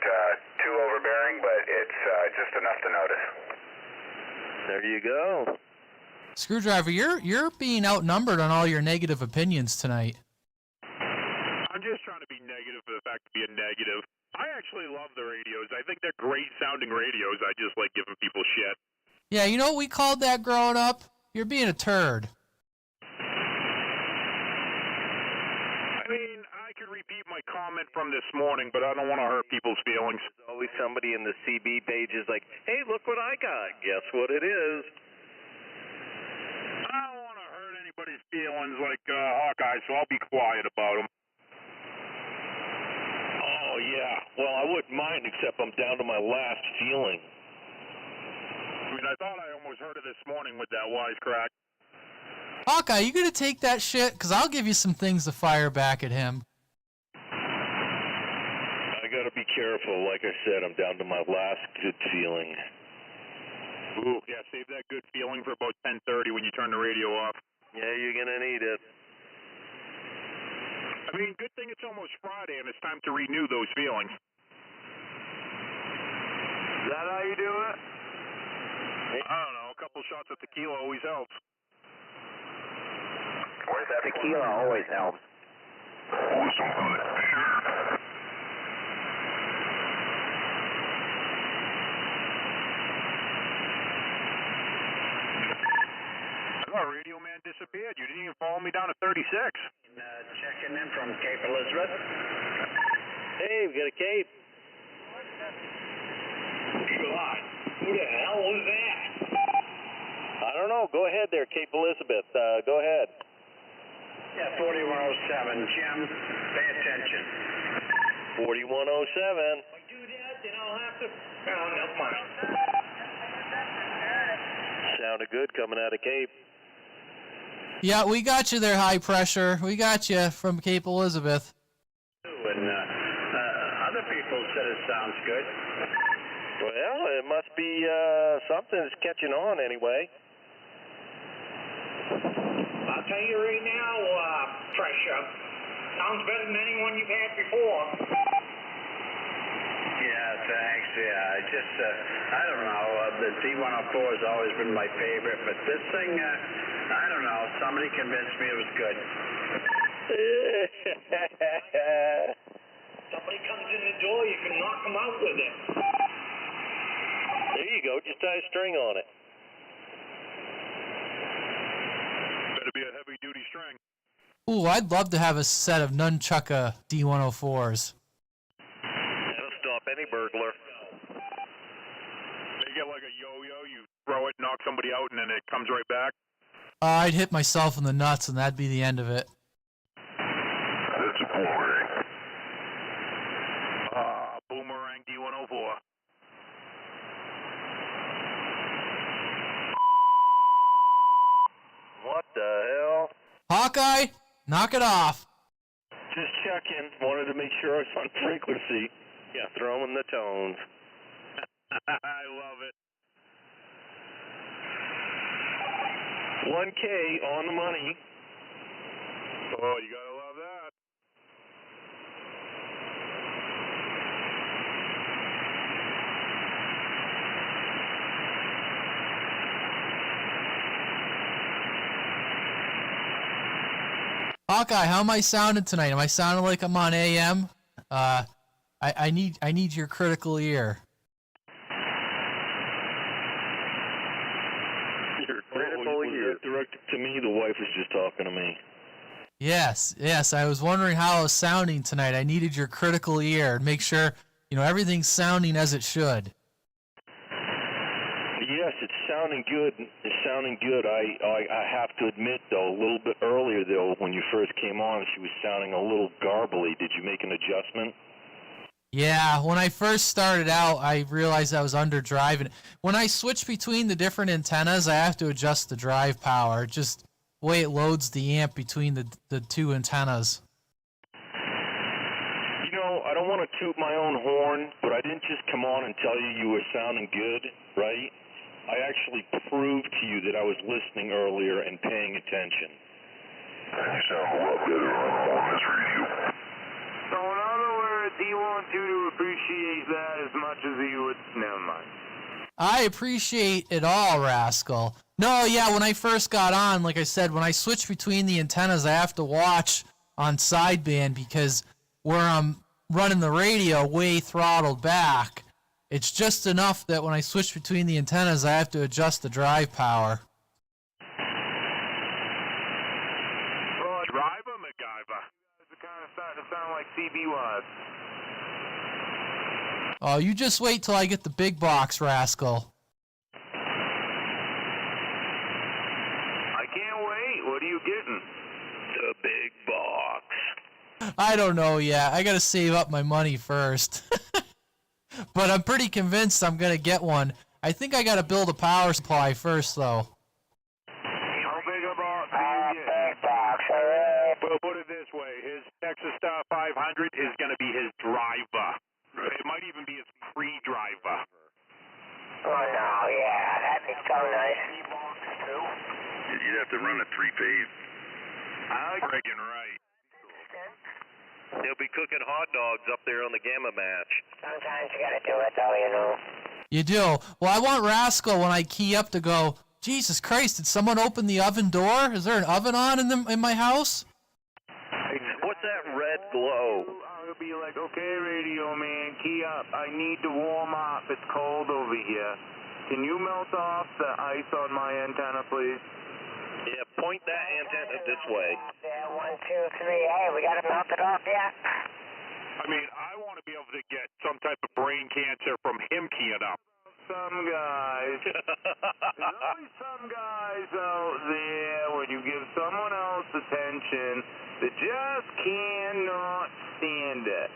too overbearing, but it's just enough to notice. There you go. Screwdriver, you're being outnumbered on all your negative opinions tonight. I'm just trying to be negative for the fact of being negative. I actually love the radios. I think they're great sounding radios. I just like giving people shit. Yeah, you know what we called that growing up? You're being a turd. I mean, I could repeat my comment from this morning, but I don't want to hurt people's feelings. There's always somebody in the CB pages like, hey, look what I got. Guess what it is? I don't want to hurt anybody's feelings like Hawkeye, so I'll be quiet about them. Oh, yeah. Well, I wouldn't mind, except I'm down to my last feeling. I mean, I thought I almost heard it this morning with that wisecrack. Hawkeye, you gonna take that shit? Because I'll give you some things to fire back at him. I gotta be careful. Like I said, I'm down to my last good feeling. Ooh, yeah, save that good feeling for about 10:30 when you turn the radio off. Yeah, you're gonna need it. I mean, good thing it's almost Friday and it's time to renew those feelings. Is that how you do it? I don't know, a couple shots of tequila always helps. Where's that Tequila always helps. I thought Radio Man disappeared. You didn't even follow me down to 36. Checking in from Cape Elizabeth. Hey, we got a Cape. Eagle Eye. Who the hell was that? I don't know. Go ahead there, Cape Elizabeth. Go ahead. Yeah, 4107. Jim, pay attention. 4107. If I do that, then I'll have to. Oh, never mind. Sounded good coming out of Cape. Yeah, we got you there, high pressure. We got you from Cape Elizabeth. And other people said it sounds good. Well, it must be something that's catching on anyway. I'll tell you right now, pressure sounds better than anyone you've had before. Yeah, thanks. Yeah, I don't know. The D104 has always been my favorite, but this thing, I don't know. Somebody convinced me it was good. Somebody comes in the door, you can knock them out with it. There you go. Just tie a string on it. Better be a heavy-duty string. Ooh, I'd love to have a set of nunchucka D104s. That'll stop any burglar. They get like a yo-yo, you throw it, knock somebody out, and then it comes right back. I'd hit myself in the nuts, and that'd be the end of it. That's boring. Boomerang D104. What the hell? Hawkeye, knock it off. Just checking. Wanted to make sure I was on frequency. Yeah, throwing the tones. I love it. 1K on the money. Oh, you gotta love that. Hawkeye, how am I sounding tonight? Am I sounding like I'm on AM? I need your critical ear. Your critical ear. Directed to me. The wife was just talking to me. Yes. I was wondering how I was sounding tonight. I needed your critical ear. Make sure, everything's sounding as it should. Yes, it's sounding good. It's sounding good. I have to admit, though, a little bit earlier, though, when you first came on, she was sounding a little garbly. Did you make an adjustment? Yeah, when I first started out, I realized I was underdriving. When I switch between the different antennas, I have to adjust the drive power. Just the way it loads the amp between the two antennas. You know, I don't want to toot my own horn, but I didn't just come on and tell you you were sounding good, right? I actually proved to you that I was listening earlier and paying attention. You sound a lot better on this radio. So in other words, he wants you to appreciate that as much as he would... Never mind. I appreciate it all, Rascal. No, yeah, when I first got on, like I said, when I switch between the antennas, I have to watch on sideband because where I'm running the radio way throttled back, it's just enough that when I switch between the antennas, I have to adjust the drive power. Well, driver, MacGyver. It's kind of starting to sound like CB was. Oh, you just wait till I get the big box, Rascal. I can't wait. What are you getting? The big box. I don't know yet. I gotta save up my money first. But I'm pretty convinced I'm gonna get one. I think I gotta build a power supply first, though. How big a box do you get? We'll put it this way. His Texas Star 500 is going to be his driver. It might even be his pre-driver. Oh, no, yeah, that'd be so nice. You'd have to run a three-phase. Friggin' right. They'll be cooking hot dogs up there on the Gamma match. Sometimes you gotta do it, though, you know. You do. Well, I want Rascal when I key up to go, Jesus Christ, did someone open the oven door? Is there an oven on in my house? What's that red glow? I'll be like, okay, radio man, key up. I need to warm up. It's cold over here. Can you melt off the ice on my antenna, please? Yeah, point that antenna this way. Yeah, 1, 2, 3. Hey, we got it melted off yet? I mean, I want to be able to get some type of brain cancer from him keying up. Some guys. There's always some guys out there when you give someone else attention that just cannot stand it.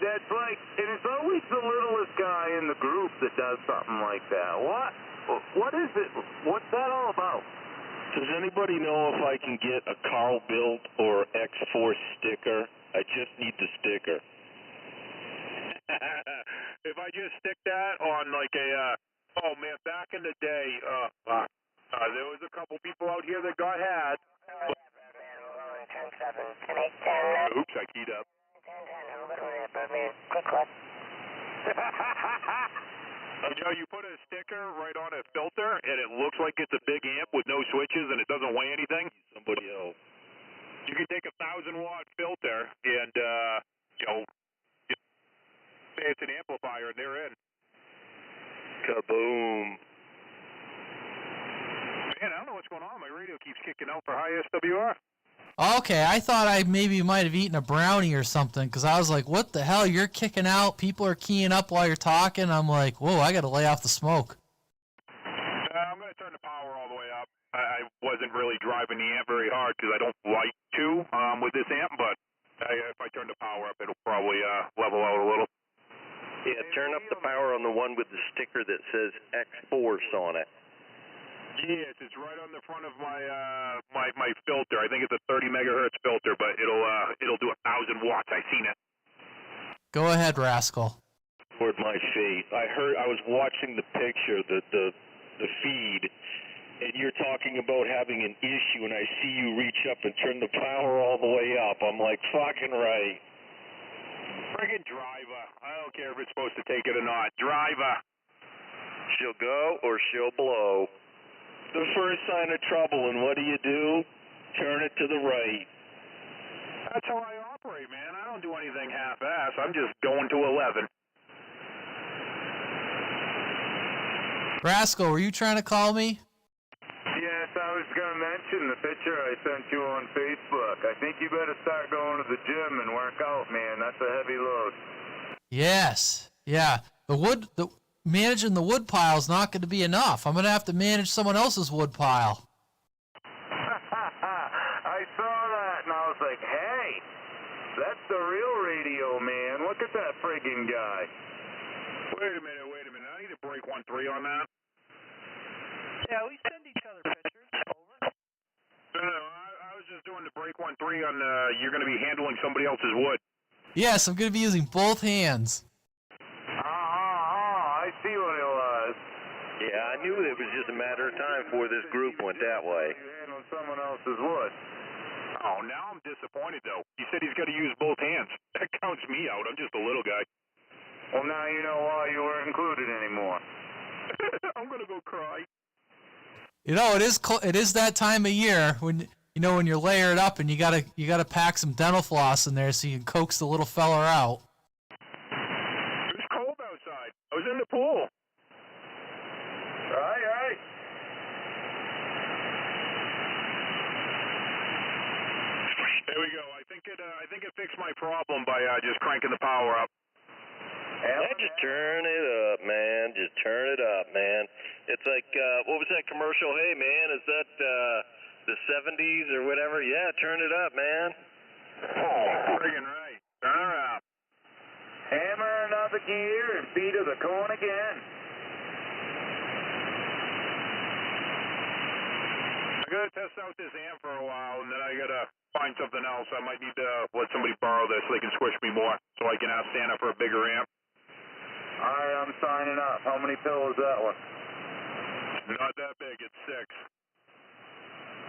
That's like, and it's always the littlest guy in the group that does something like that. What is it? What's that all about? Does anybody know if I can get a Carl Built or X-Force sticker? I just need the sticker. If I just stick that on like a, oh man, back in the day, there was a couple people out here that got had. 10, 7, 10, 8, 10. Oops, I keyed up. 10, 10, quick clip. You know, you put a sticker right on a filter, and it looks like it's a big amp with no switches, and it doesn't weigh anything. Somebody else. You can take a 1,000-watt filter, and you know, say it's an amplifier, and they're in. Kaboom. Man, I don't know what's going on. My radio keeps kicking out for high SWR. Okay, I thought I maybe might have eaten a brownie or something, because I was like, what the hell, you're kicking out, people are keying up while you're talking. I'm like, whoa, I got to lay off the smoke. I'm going to turn the power all the way up. I wasn't really driving the amp very hard because I don't like to with this amp, but if I turn the power up, it'll probably level out a little. Yeah, turn up the power on the one with the sticker that says X-Force on it. Yes, it's right on the front of my my filter. I think it's a 30 megahertz filter, but it'll do 1,000 watts. I seen it. Go ahead, Rascal. Toward my fate. I was watching the picture, the feed, and you're talking about having an issue, and I see you reach up and turn the power all the way up. I'm like, fucking right. Friggin' driver. I don't care if it's supposed to take it or not. Driver. She'll go or she'll blow. The first sign of trouble, and what do? Turn it to the right. That's how I operate, man. I don't do anything half-ass. I'm just going to 11. Rascal, were you trying to call me? Yes, I was going to mention the picture I sent you on Facebook. I think you better start going to the gym and work out, man. That's a heavy load. Yes. Yeah. managing the wood pile is not going to be enough. I'm going to have to manage someone else's wood pile. I saw that, and I was like, hey, that's the real radio man. Look at that friggin' guy. Wait a minute. I need to break 1-3 on that. Yeah, we send each other pictures. Over. No, I was just doing the break 1-3 on you're going to be handling somebody else's wood. Yes, I'm going to be using both hands. I see what it was. Yeah, I knew it was just a matter of time before this group went that way. You handling someone else's wood. Oh, now I'm disappointed, though. He said he's got to use both hands. That counts me out. I'm just a little guy. Well, now you know why you weren't included anymore. I'm going to go cry. You know, it is that time of year when when you're layered up and you gotta pack some dental floss in there so you can coax the little fella out. It was cold outside. I was in the pool. Right. There we go. I think it fixed my problem by just cranking the power up. Just turn it up, man. Just turn it up, man. It's like, what was that commercial? Hey, man, is that the 70s or whatever? Yeah, turn it up, man. Oh, friggin' right. Turn her up. Hammer another gear and feet of the corn again. I gotta test out this amp for a while, and then I gotta find something else. I might need to let somebody borrow this so they can squish me more, so I can ask Santa for a bigger amp. All right, I'm signing up. How many pillows that one? Not that big. It's 6.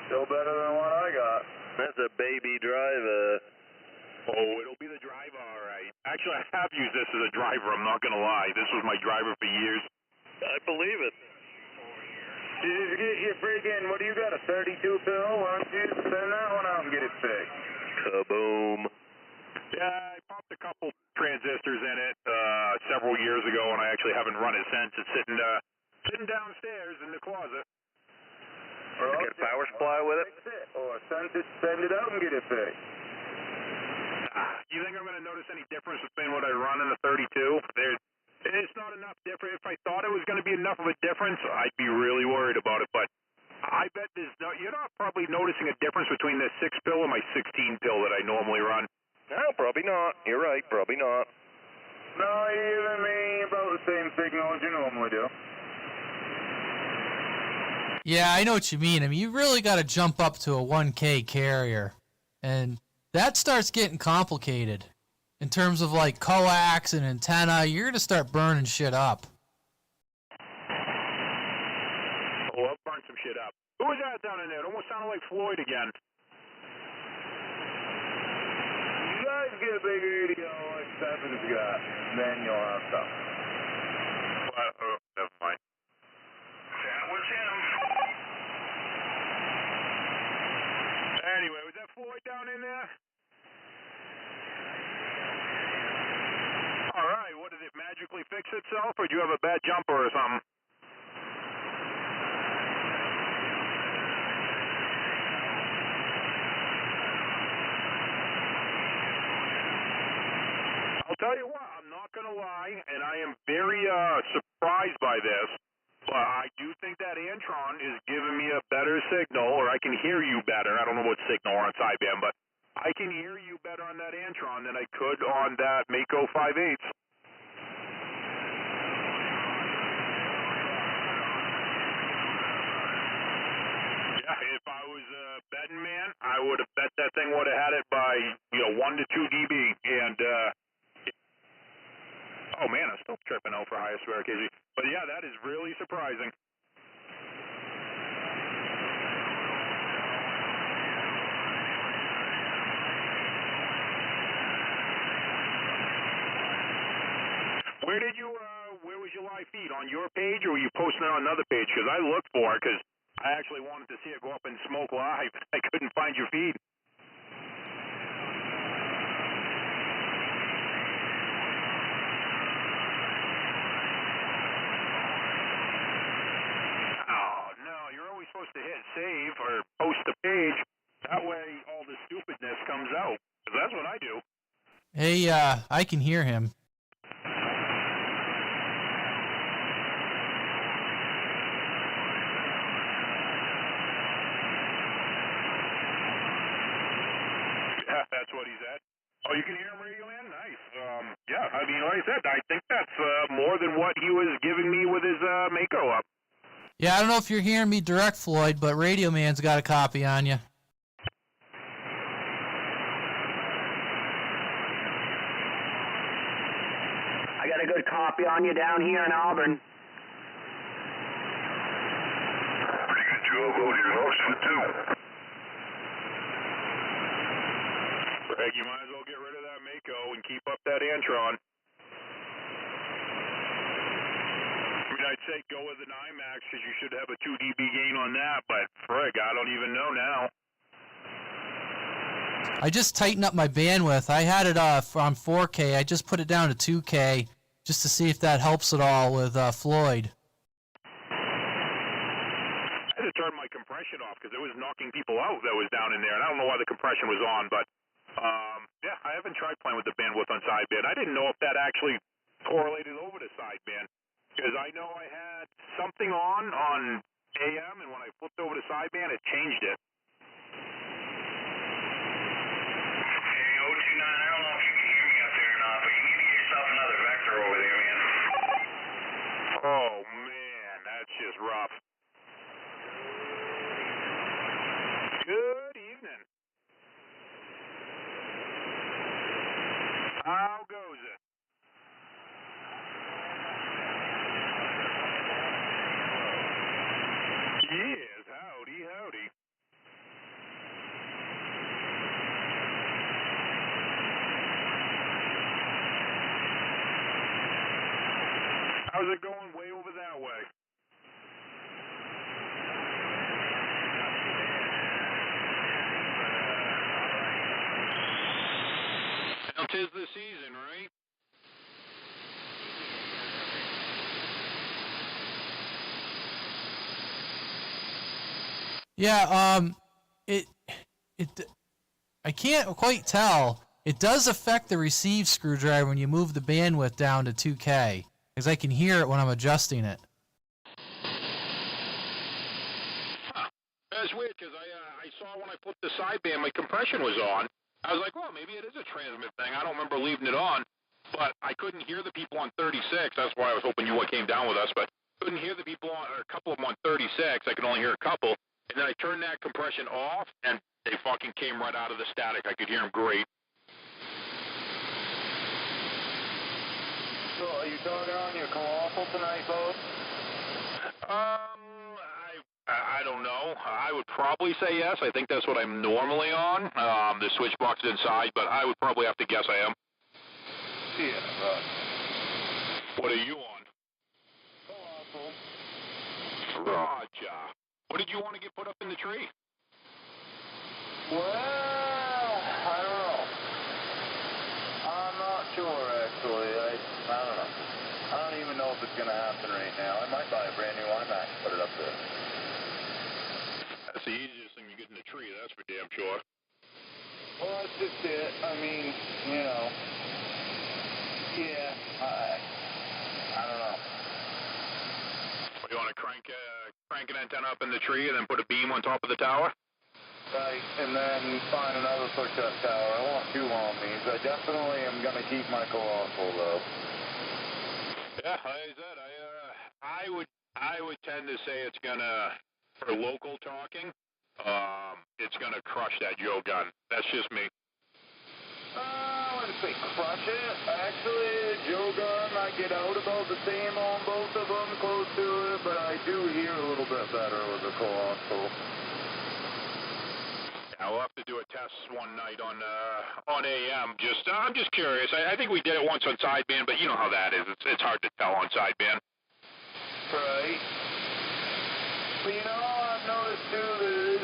Still better than what I got. That's a baby driver. Oh, it'll be the driver, all right. Actually, I have used this as a driver. I'm not gonna lie. This was my driver for years. I believe it. Did you get your friggin', what do you got, a 32 pill? Why don't you send that one out and get it fixed? Kaboom. Yeah, I popped a couple transistors in it several years ago, and I actually haven't run it since. It's sitting downstairs in the closet. Well, you got a power supply with it? Fix it, or send it out and get it fixed. You think I'm going to notice any difference between what I run and the 32? It's not enough difference. If I thought it was going to be enough of a difference, I'd be really worried about it. But I bet you're not probably noticing a difference between this 6 pill and my 16 pill that I normally run. No, probably not. You're right, probably not. No, you're giving me about the same signal as you normally do. Yeah, I know what you mean. I mean, you really got to jump up to a 1K carrier, and that starts getting complicated. In terms of like coax and antenna, you're going to start burning shit up. Oh, I'll burn some shit up. Who was that down in there? It almost sounded like Floyd again. You guys get a big radio like Stefan's got, then you'll have some. Never mind. That was him. Anyway, was that Floyd down in there? All right, what, did it magically fix itself, or do you have a bad jumper or something? I'll tell you what, I'm not going to lie, and I am very surprised by this, but I do think that Antron is giving me a better signal, or I can hear you better. I don't know what signal we're on sideband, but I can hear you better on that Antron than I could on that Mako 5/8. Yeah, if I was a betting man, I would have bet that thing would have had it by 1 to 2 dB, and oh man, I'm still tripping out for highest square KG. But yeah, that is really surprising. Where was your live feed? On your page, or were you posting it on another page? Because I looked for it, because I actually wanted to see it go up in smoke live. I couldn't find your feed. Oh, no, you're always supposed to hit save or post the page. That way all the stupidness comes out. 'Cause that's what I do. Hey, I can hear him. what he said. Oh, you can hear him radio man? Nice. Yeah, I mean, like I said, I think that's more than what he was giving me with his Mako up. Yeah, I don't know if you're hearing me direct, Floyd, but Radio Man's got a copy on you. I got a good copy on you down here in Auburn. Pretty good job out here in Austin, too. Greg, you might as well get rid of that Mako and keep up that Antron. I mean, I'd say go with an IMAX because you should have a 2 dB gain on that, but frig, I don't even know now. I just tightened up my bandwidth. I had it on 4K. I just put it down to 2K just to see if that helps at all with Floyd. I had to turn my compression off because it was knocking people out that was down in there, and I don't know why the compression was on, but yeah, I haven't tried playing with the bandwidth on sideband. I didn't know if that actually correlated over to sideband. Because I know I had something on AM, and when I flipped over to sideband, it changed it. Hey, 029, I don't know if you can hear me up there or not, but you need to get yourself another vector over there, man. Oh, man, that's just rough. Good evening. How goes it? Yes, howdy, howdy. How's it going way over that way? Well, 'tis the season, right? Yeah, I can't quite tell. It does affect the receive screwdriver when you move the bandwidth down to 2K, because I can hear it when I'm adjusting it. Huh. That's weird because I saw when I flipped the sideband, my compression was on. I was like, well, maybe it is a transmit thing. I don't remember leaving it on, but I couldn't hear the people on 36. That's why I was hoping you came down with us, but couldn't hear the people on, or a couple of them on 36. I could only hear a couple. And then I turned that compression off, and they fucking came right out of the static. I could hear them great. So, are you talking on your colossal tonight, Bo? I don't know. I would probably say yes. I think that's what I'm normally on. The switch box is inside, but I would probably have to guess I am. Yeah, right. What are you on? Colossal. Roger. What did you want to get put up in the tree? Well, I don't know. I'm not sure, actually. I don't know. I don't even know if it's going to happen right now. I might buy a brand new iMac and put it up there. That's the easiest thing you get in the tree, that's for damn sure. Well, that's just it. I mean, you know. Yeah, I don't know. You want to crank an antenna up in the tree and then put a beam on top of the tower? Right, and then find another push-up tower. I want two on these. I definitely am going to keep my colossal, though. Yeah, like I said, I would tend to say it's gonna, for local talking, it's gonna crush that Joe gun. That's just me. I wouldn't say crush it. Actually, Joe gun, I get out about the same on both of them, close to it, but I do hear a little bit better with the colossal. Yeah, we'll have to do a test one night on AM. I'm just curious. I think we did it once on sideband, but you know how that is. It's hard to tell on sideband. Right. But you know, I've noticed too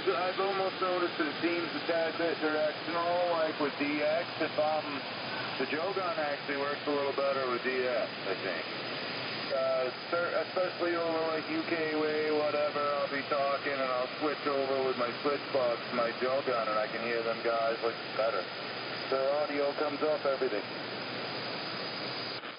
that I've almost noticed that it seems a tad bit directional, like with DX. The Joe gun actually works a little better with DX, I think. Especially over like UK way, whatever, I'll be talking and I'll switch over with my switch box, my Joe gun, and I can hear them guys like better. Their audio comes up, everything.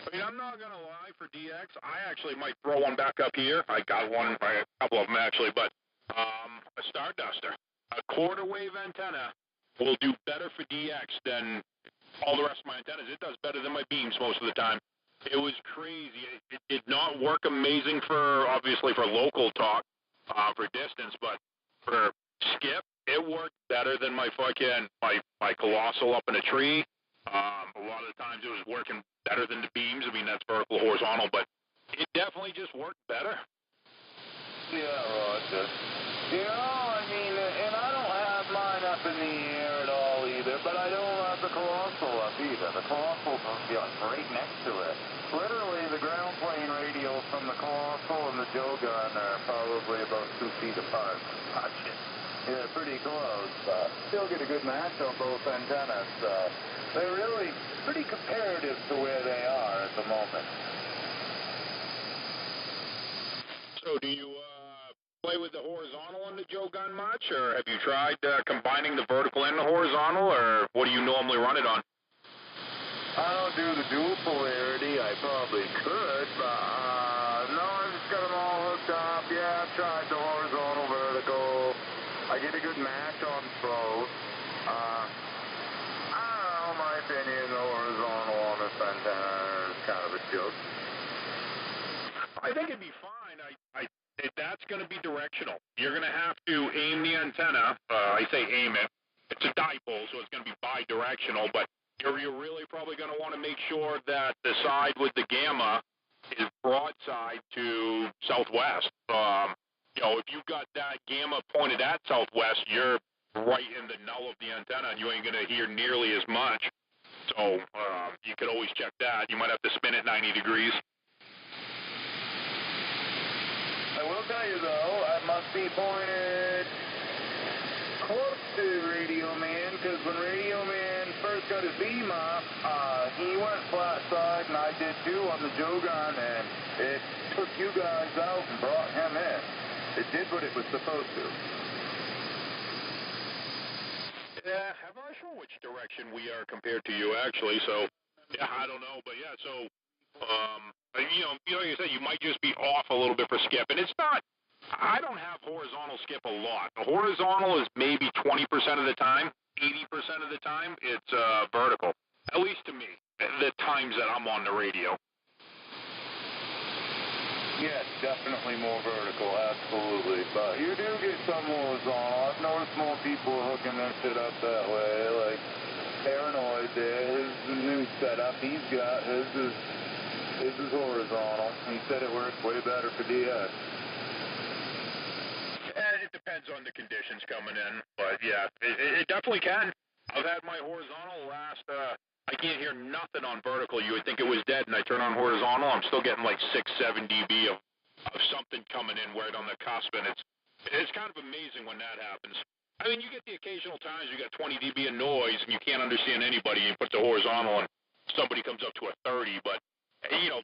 I mean, I'm not going to lie, for DX, I actually might throw one back up here. I got one, a couple of them actually, but a Starduster, a quarter wave antenna will do better for DX than all the rest of my antennas. It does better than my beams most of the time. It was crazy. It did not work amazing obviously for local talk, for distance, but for skip, it worked better than my colossal up in a tree. A lot of the times it was working better than the beams. I mean, that's vertical, horizontal, but it definitely just worked better. Yeah, Roger. You know, I mean, and I don't have mine up in the air at all either, but I don't have the colossal up either. The colossal's right next to it. Literally, the ground plane radios from the colossal and the Joe gun are probably about 2 feet apart. Touch it. Yeah, pretty close, but still get a good match on both antennas. They're really pretty comparative to where they are at the moment. So do you play with the horizontal on the Joe gun much, or have you tried combining the vertical and the horizontal, or what do you normally run it on? I don't do the dual polarity. I probably could, but no, I've just got them all hooked up. Yeah, I've tried the horizontal, vertical. I get a good match on both. I don't know, my opinion, the horizontal on this antenna is kind of a joke. I think it'd be fine. That's going to be directional. You're going to have to aim the antenna. I say aim it. It's a dipole, so it's going to be bidirectional, but you're really probably going to want to make sure that the side with the gamma is broadside to southwest. If you've got that gamma pointed at southwest, you're right in the null of the antenna, and you ain't going to hear nearly as much. So you could always check that. You might have to spin it 90 degrees. I will tell you, though, I must be pointed close to Radio Man, because when Radio Man first got his beam up, he went flat side, and I did too on the Joe gun, and it took you guys out and brought him in. It did what it was supposed to. Yeah, I'm not sure which direction we are compared to you, actually, so, yeah, I don't know, but yeah, so, like you said, you might just be off a little bit for skip, and it's not, I don't have horizontal skip a lot. The horizontal is maybe 20% of the time, 80% of the time, it's vertical, at least to me, the times that I'm on the radio. Yes, definitely more vertical, absolutely, but you do get some horizontal. I've noticed more people hooking their shit up that way, like Paranoid there, his new setup he's got, his is horizontal. He said it works way better for DX. It depends on the conditions coming in, but yeah, it definitely can. I've had my horizontal last, I can't hear nothing on vertical. You would think it was dead, and I turn on horizontal, I'm still getting like 6-7 dB of something coming in right on the cusp, and it's kind of amazing when that happens. I mean, you get the occasional times you got 20 dB of noise, and you can't understand anybody, and you put the horizontal, and somebody comes up to a 30, but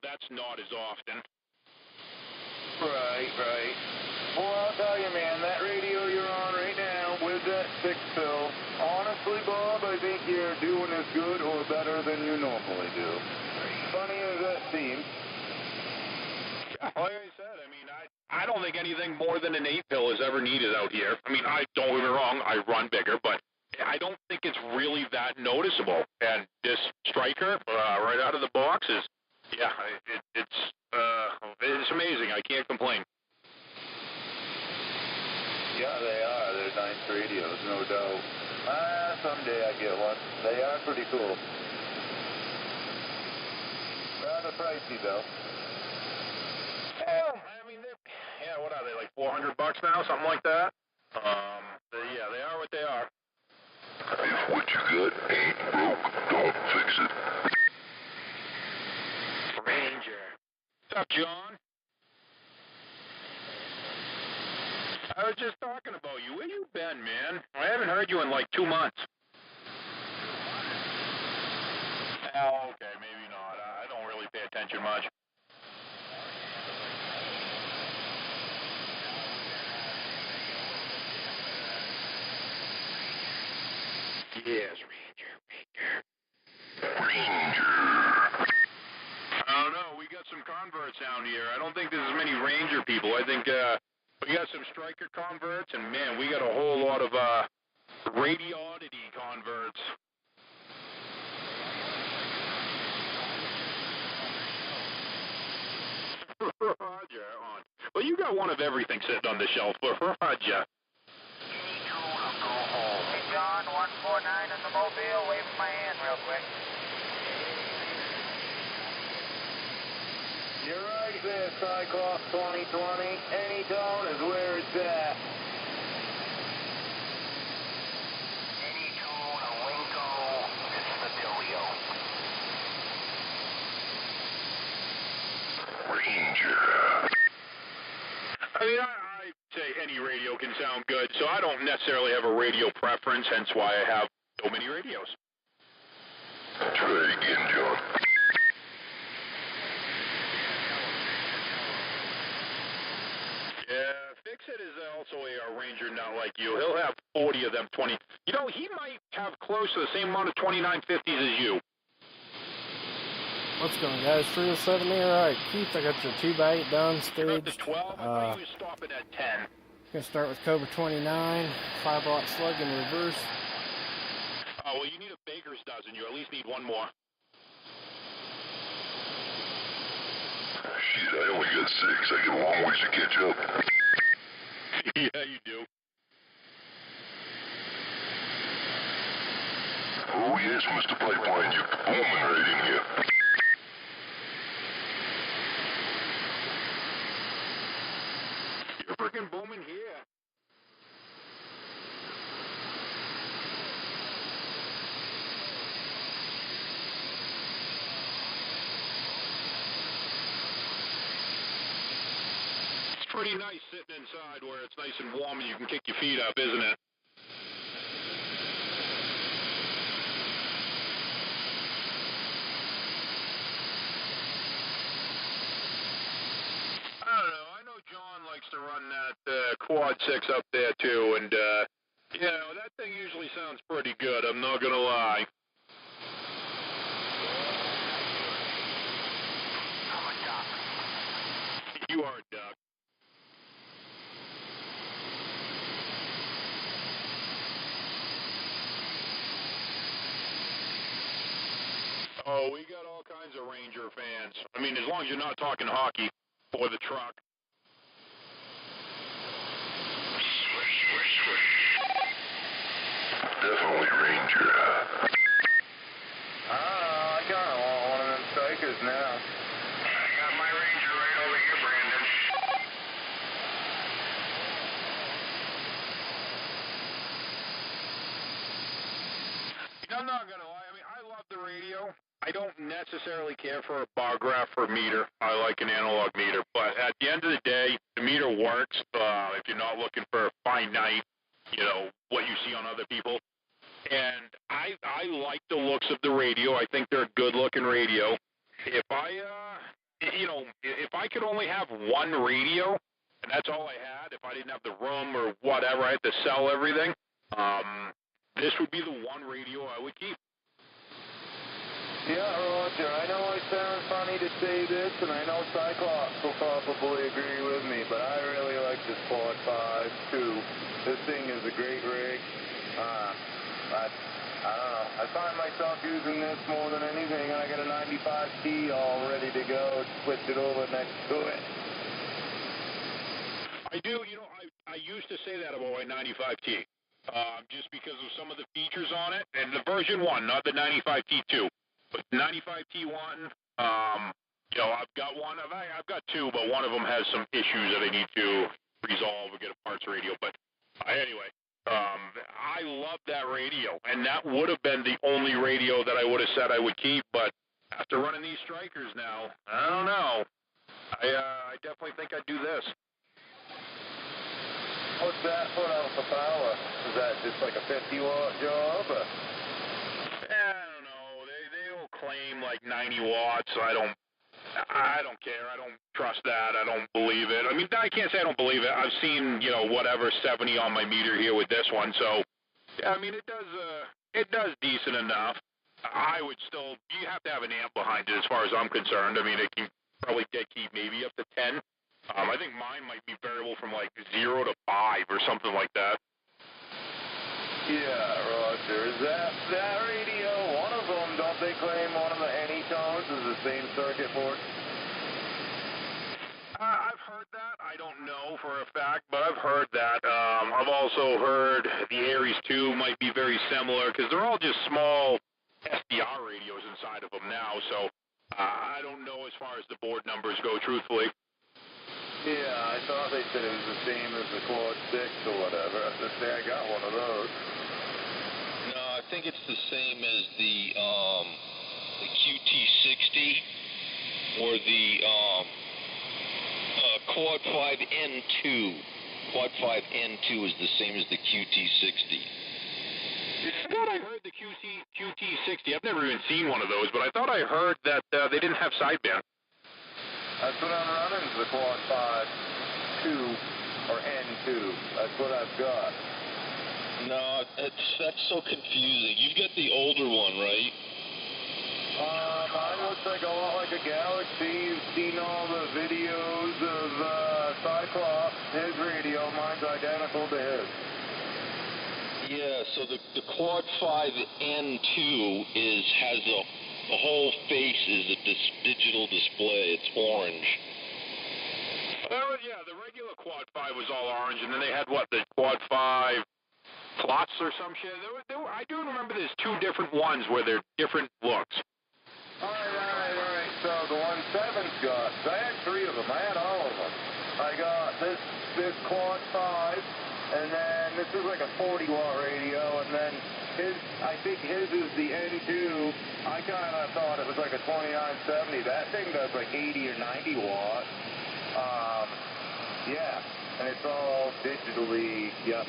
that's not as often. Right. Well, I'll tell you, man, that radio you're on right now with that 6-pill, honestly, Bob, I think you're doing as good or better than you normally do. Funny as that seems. Like I said, I mean, I don't think anything more than an 8-pill is ever needed out here. I mean, don't get me wrong, I run bigger, but I don't think it's really that noticeable. And this striker, right out of the box is, it's amazing. I can't complain. Yeah, they are. They're nice radios, no doubt. Someday I get one. They are pretty cool. Rather pricey, though. Well, I mean, what are they, like $400 now, something like that? They are what they are. If what you got ain't broke, don't fix it. Ranger. What's up, John? I was just talking about you. Where you been, man? I haven't heard you in like 2 months. Oh, okay, maybe not. I don't really pay attention much. Yes, Ranger. I don't know. We got some converts down here. I don't think there's as many Ranger people. I think we got some Striker converts, and man, we got a whole lot of Radioddity converts. converts. Roger, on. Well, you got one of everything sitting on the shelf, but Roger. Hey, John, 149 in the mobile. Wave my hand real quick. You're right there, Cyclops 2020. Any tone is where it's at. Any tone, a Winko, it's the Delio. Ranger. I mean, I say any radio can sound good, so I don't necessarily have a radio preference, hence why I have so many radios. Try again, John. Yeah, Fix-It is also a Ranger not like you. He'll have 40 of them, 20. You know, he might have close to the same amount of 2950s as you. What's going on, guys? 307 here. Alright, Keith, I got your 2x8 done, You're up staged. to 12? I thought you were stopping at 10. Gonna start with Cobra 29, 5-block slug in reverse. Oh, well, you need a baker's dozen. You at least need one more. Shit, I only got 6. I got a long ways to catch up. Yeah, you do. Oh, yes, Mr. Pipeline, you're booming right in here. You're freaking booming here. It's pretty nice sitting inside where it's nice and warm and you can kick your feet up, isn't it? I don't know. I know John likes to run that Quad 6 up there too, and you know, that thing usually sounds pretty good, I'm not gonna lie. I'm a duck. You are a duck. Oh, we got all kinds of Ranger fans. I mean, as long as you're not talking hockey or the truck. Definitely Ranger. I kind of want one of them strikers now. I got my Ranger right over here, Brandon. I'm not gonna lie. I mean, I love the radio. I don't necessarily care for a bar graph or meter. I like an analog meter. But at the end of the day, the meter works if you're not looking for a finite, you know, what you see on other people. And I like the looks of the radio. I think they're a good-looking radio. If if I could only have one radio, and that's all I had, if I didn't have the room or whatever, I had to sell everything, this would be the one radio I would keep. Yeah, Roger, I know I sound funny to say this, and I know Cyclops will probably agree with me, but I really like the Sport 5, too. This thing is a great rig. I don't know. I find myself using this more than anything. I got a 95T all ready to go. Switch it over next to it. I do. You know, I used to say that about my 95T, just because of some of the features on it, and the version 1, not the 95T2. But 95T1, you know, I've got one. I've got two, but one of them has some issues that I need to resolve or get a parts radio. But anyway, I love that radio, and that would have been the only radio that I would have said I would keep. But after running these strikers now, I don't know. I definitely think I'd do this. What's that put out for power? Is that just like a 50-watt job? Or? I don't know. They'll claim like 90 watts. I don't care. I don't trust that. I don't believe it. I mean, I can't say I don't believe it. I've seen, you know, whatever 70 on my meter here with this one. So, yeah, I mean, it does decent enough. I would still, you have to have an amp behind it as far as I'm concerned. I mean, it can probably keep maybe up to 10. I think mine might be variable from like 0 to 5 or something like that. Yeah, Roger. Is that radio, one of them, don't they claim one of the anytones is the same circuit board? I've heard that. I don't know for a fact, but I've heard that. I've also heard the Aries 2 might be very similar because they're all just small SDR radios inside of them now, so I don't know as far as the board numbers go, truthfully. Yeah, I thought they said it was the same as the Quad 6 or whatever. I was just say I got one of those. No, I think it's the same as the QT60 or the Quad 5N2. Quad 5N2 is the same as the QT60. I thought I heard the QT60. I've never even seen one of those, but I thought I heard that they didn't have sideband. That's what I'm running, the Quad 5 2 or N2. That's what I've got. No, that's so confusing. You've got the older one, right? Mine looks like a lot like a Galaxy. You've seen all the videos of Cyclops, his radio. Mine's identical to his. Yeah, so the Quad 5N2 has the whole face is a digital display. It's orange. Yeah, the regular Quad 5 was all orange, and then they had, the Quad 5 Plus or some shit? I do remember there's two different ones where they're different looks. All right. So the 1.7's got, I had three of them. I had all of them. I got this Quad 5, and then this is like a 40-watt radio, and then I think his is the N2. I kind of thought it was like a 2970. That thing does like 80 or 90 watts. Yeah, and it's all digitally, yup.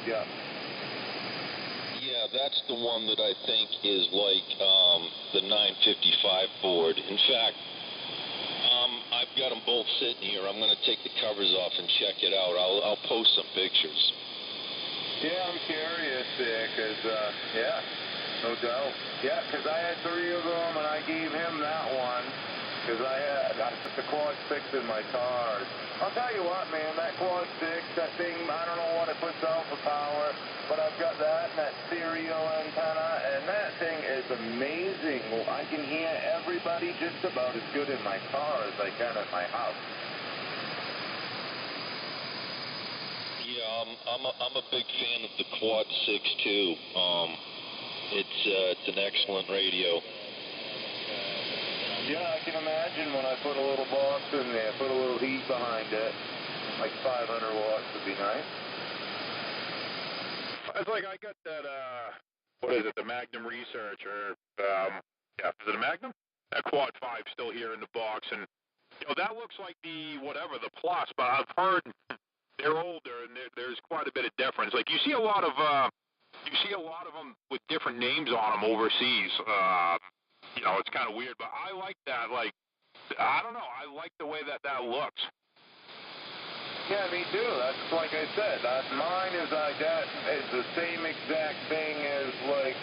Yeah, that's the one that I think is like the 955 board. In fact, I've got them both sitting here. I'm going to take the covers off and check it out. I'll post some pictures. Yeah, I'm curious there, because, yeah, no doubt. Yeah, because I had three of them, and I gave him that one, because I put the Quad 6 in my cars. I'll tell you what, man, that Quad 6, that thing, I don't know what it puts out for power, but I've got that and that stereo antenna, and that thing is amazing. Well, I can hear everybody just about as good in my car as I can at my house. Yeah, I'm a big fan of the Quad 6 too. It's an excellent radio. Yeah, I can imagine when I put a little box in there, put a little heat behind it, like 500 watts would be nice. It's like I got that, what is it, the Magnum Research, or, is it a Magnum? That Quad 5 still here in the box, and, that looks like the Plus, but I've heard they're older, and there's quite a bit of difference. Like, you see a lot of them with different names on them overseas. It's kind of weird, but I like that. Like, I don't know. I like the way that looks. Yeah, me too. That's like I said. Mine is the same exact thing as like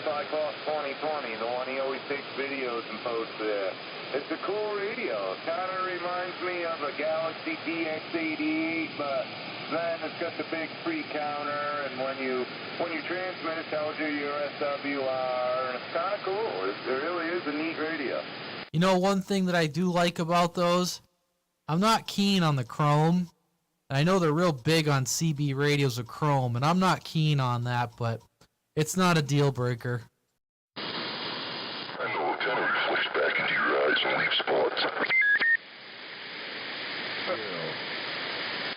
Cyclops 2020, the one he always takes videos and posts there. It's a cool radio. It kind of reminds me of a Galaxy DX88, but then it's got the big free counter, and when you transmit, it tells you your SWR, and it's kind of cool. It really is a neat radio. One thing that I do like about those, I'm not keen on the chrome. I know they're real big on CB radios with chrome, and I'm not keen on that, but it's not a deal breaker. I know antenna reflects back into your eyes and leave spots.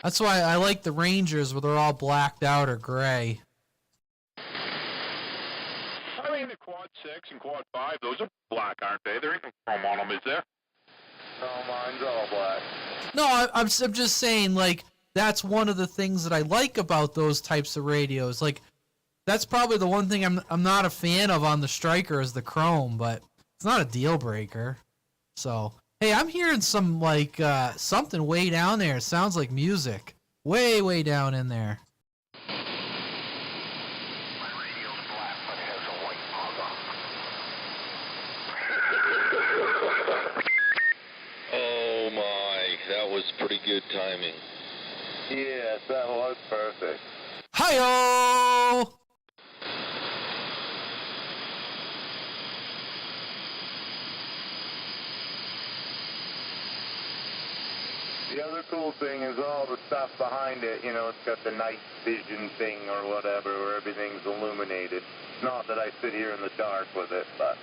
That's why I like the Rangers where they're all blacked out or gray. I mean, the Quad 6 and Quad 5, those are black, aren't they? There ain't no chrome on them, is there? No, mine's all black. No, I'm just saying, like, that's one of the things that I like about those types of radios. Like, that's probably the one thing I'm not a fan of on the Striker is the chrome, but it's not a deal breaker. So, hey, I'm hearing some, like, something way down there. It sounds like music. Way, way down in there. My radio's black, but it has a white mother. Oh my, that was pretty good timing. Yes, that was perfect. Hi-yo! The other cool thing is all the stuff behind it. You know, it's got the night vision thing or whatever, where everything's illuminated. Not that I sit here in the dark with it, but...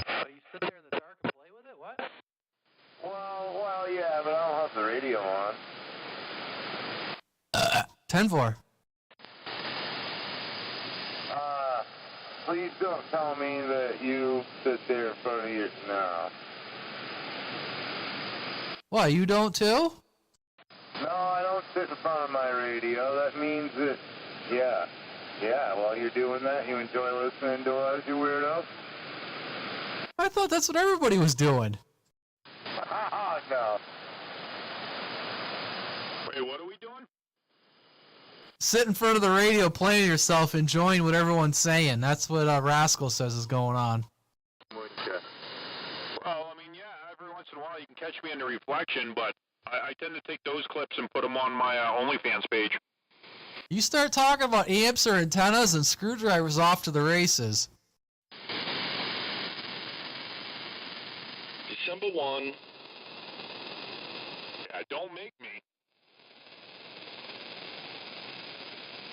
So you sit there in the dark and play with it? What? Well, yeah, but I don't have the radio on. 10-4. Please don't tell me that you sit there in front of your... No. What, you don't too? No, I don't sit in front of my radio. That means that... Yeah, while you're doing that, you enjoy listening to us, you weirdo? I thought that's what everybody was doing. No. Wait, what are we doing? Sit in front of the radio, playing yourself, enjoying what everyone's saying. That's what Rascal says is going on. Well, I mean, yeah, every once in a while you can catch me in the reflection, but I tend to take those clips and put them on my OnlyFans page. You start talking about amps or antennas and screwdrivers, off to the races. December 1. Yeah, don't make me.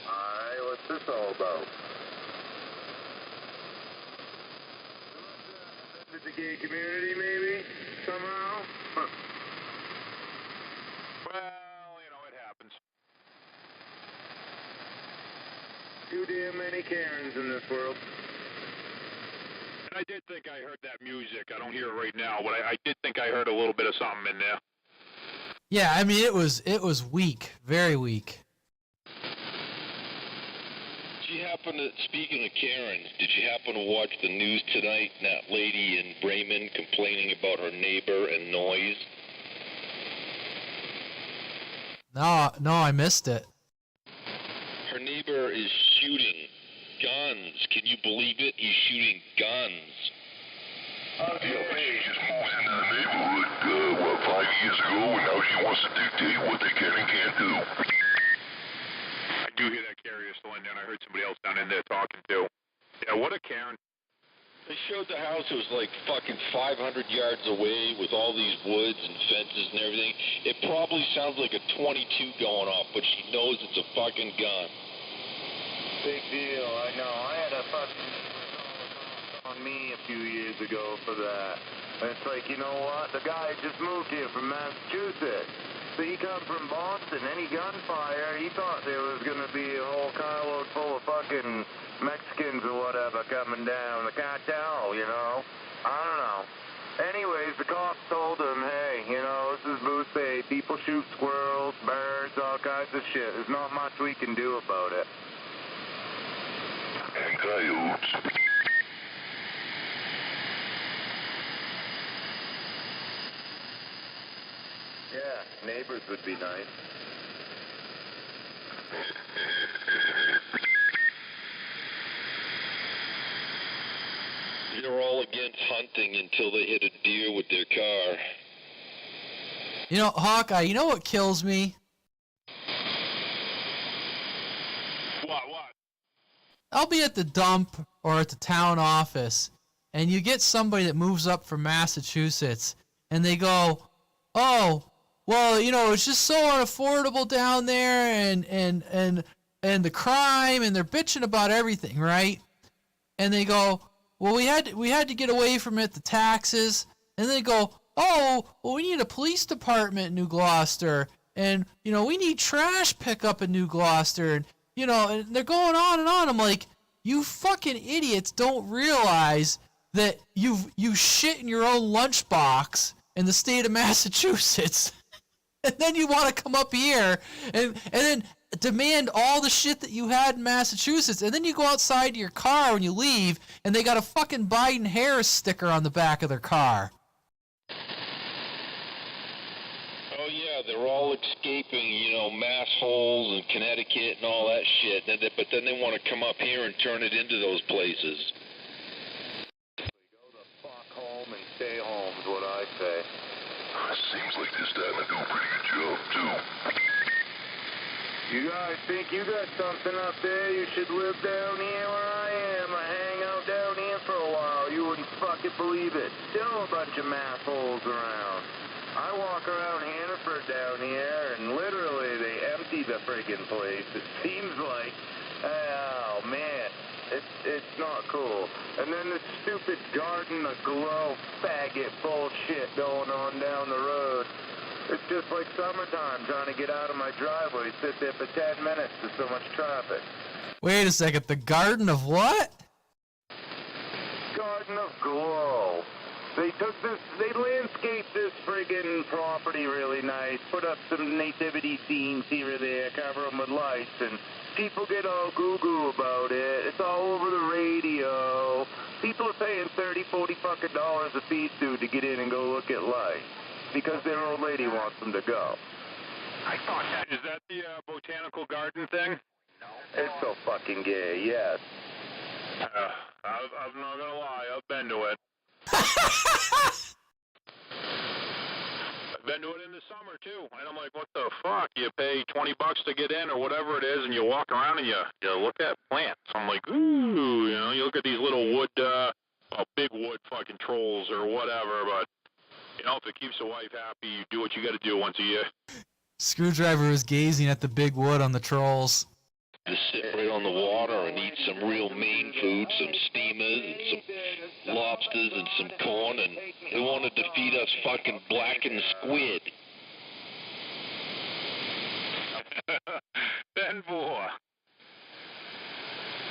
Alright, what's this all about? The gay community, maybe? Somehow? Huh. Well, you know, it happens. Too damn many Karens in this world. And I did think I heard that music. I don't hear it right now, but I did think I heard a little bit of something in there. Yeah, I mean, it was weak, very weak. Did you happen to, speaking of Karen, did you happen to watch the news tonight? That lady in Bremen complaining about her neighbor and noise? No, I missed it. Her neighbor is shooting guns. Can you believe it? He's shooting guns. Yeah, but she just moved into the neighborhood, 5 years ago, and now she wants to dictate what they can and can't do. I do hear that Carrie is still in there, and I heard somebody else down in there talking too. Yeah, what a Karen. They showed the house. It was like fucking 500 yards away with all these woods and fences and everything. It probably sounds like a 22 going off, but she knows it's a fucking gun. big deal, I know. I had a fucking on me a few years ago for that. And it's like, you know what? The guy just moved here from Massachusetts. So he come from Boston, any gunfire, he thought there was going to be a whole carload full of fucking Mexicans or whatever coming down, the cartel, you know? I don't know. Anyways, the cops told him, hey, you know, this is Moose Bay. People shoot squirrels, birds, all kinds of shit. There's not much we can do about it. And coyotes. Yeah, neighbors would be nice. They're all against hunting until they hit a deer with their car. You know, Hawkeye, you know what kills me? What? I'll be at the dump or at the town office, and you get somebody that moves up from Massachusetts, and they go, oh, well, you know, it's just so unaffordable down there, and the crime, and they're bitching about everything, right? And they go, well, we had to get away from it, the taxes, and they go, oh, well, we need a police department in New Gloucester, and, you know, we need trash pickup in New Gloucester, and, you know, and they're going on and on. I'm like, you fucking idiots don't realize that you shit in your own lunchbox in the state of Massachusetts, and then you want to come up here and then demand all the shit that you had in Massachusetts, and then you go outside to your car when you leave, and they got a fucking Biden-Harris sticker on the back of their car. Oh, yeah, they're all escaping, you know, mass holes in Connecticut and all that shit, but then they want to come up here and turn it into those places. Go the fuck home and stay home is what I say. Seems like they're starting to do a pretty good job, too. You guys think you got something up there? You should live down here where I am. I hang out down here for a while. You wouldn't fucking believe it. Still a bunch of mass holes around. I walk around Hannaford down here, and literally they empty the friggin' place. It seems like, oh man, it's not cool. And then this stupid Garden of Glow faggot bullshit going on down the road. It's just like summertime trying to get out of my driveway. Sit there for 10 minutes. There's so much traffic. Wait a second, the Garden of what? Garden of Glow. They landscaped this friggin' property really nice, put up some nativity scenes here or there, cover them with lights, and people get all goo-goo about it. It's all over the radio. People are paying $30, $40 fucking dollars a piece to get in and go look at lights because their old lady wants them to go. I thought that. Is that the botanical garden thing? It's so fucking gay, yes. I'm not gonna lie, I've been to it. I've been to it in the summer too, and I'm like, what the fuck? You pay $20 to get in or whatever it is, and you walk around and you look at plants. I'm like, ooh, you look at these little wood, big wood fucking trolls or whatever, but if it keeps the wife happy, you do what you got to do once a year. Screwdriver is gazing at the big wood on the trolls. To sit right on the water and eat some real Maine food, some steamers and some lobsters and some corn, and they wanted to feed us fucking blackened squid. Ben boy.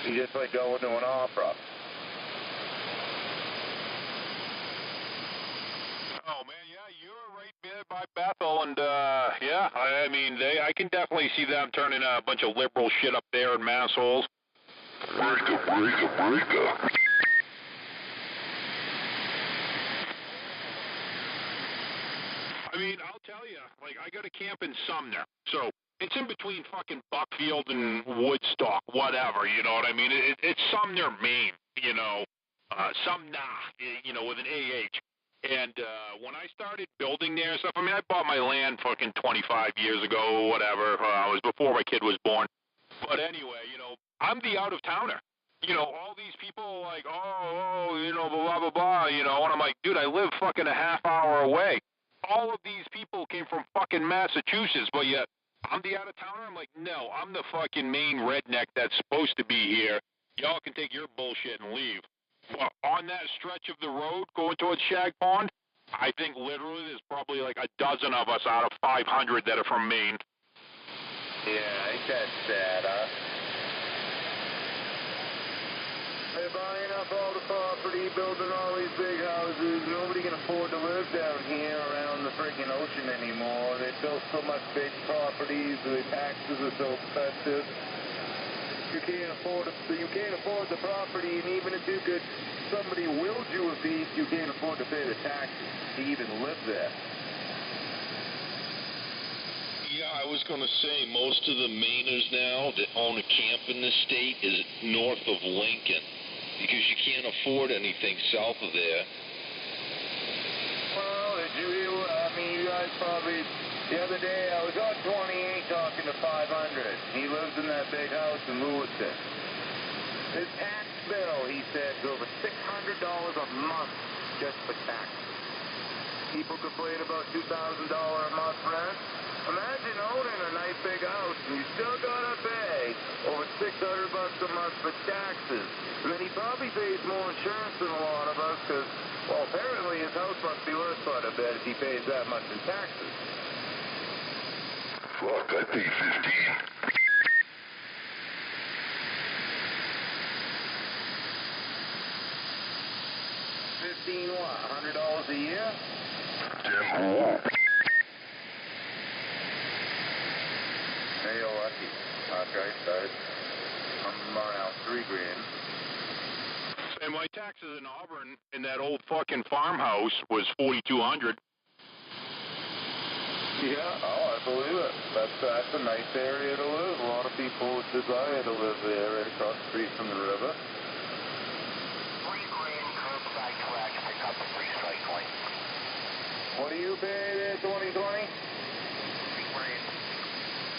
You just like going to an opera. Oh man, yeah, you're right there by Bethel, and yeah, I mean, I can definitely see them turning a bunch of liberal shit up there in massholes. Breaker. I mean, I'll tell you, like, I got a camp in Sumner, so it's in between fucking Buckfield and Woodstock, whatever, you know what I mean? It's Sumner, Maine, Sumner, with an AH. And when I started building there and stuff, I mean, I bought my land fucking 25 years ago, whatever. It was before my kid was born. But anyway, I'm the out-of-towner. All these people are like, blah, blah, blah, and I'm like, dude, I live fucking a half hour away. All of these people came from fucking Massachusetts, but yet I'm the out-of-towner? I'm like, no, I'm the fucking Maine redneck that's supposed to be here. Y'all can take your bullshit and leave. On that stretch of the road going towards Shag Pond, I think literally there's probably like a dozen of us out of 500 that are from Maine. Yeah, ain't that sad, huh? They're buying up all the property, building all these big houses. Nobody can afford to live down here around the freaking ocean anymore. They built so much big properties, the taxes are so expensive. You can't afford the property, and even if somebody willed you a piece, you can't afford to pay the taxes to even live there. Yeah, I was going to say, most of the Mainers now that own a camp in this state is north of Lincoln, because you can't afford anything south of there. Well, you guys probably... The other day, I was on 28 talking to 500. He lives in that big house in Lewiston. His tax bill, he said, is over $600 a month just for taxes. People complain about $2,000 a month rent. Imagine owning a nice big house and you still gotta pay over $600 a month for taxes. And then he probably pays more insurance than a lot of us because, well, apparently his house must be worth quite a bit if he pays that much in taxes. Fuck, I pay 15. 15 what? $100 a year? Damn. Hey, you're lucky. Okay, started. I'm out $3 grand. And my taxes in Auburn in that old fucking farmhouse was $4,200. Yeah, I believe it. That's a nice area to live. A lot of people would desire to live there, right across the street from the river. $3 grand curbside trash pickup and recycling. What do you pay there, 2020? $3 grand.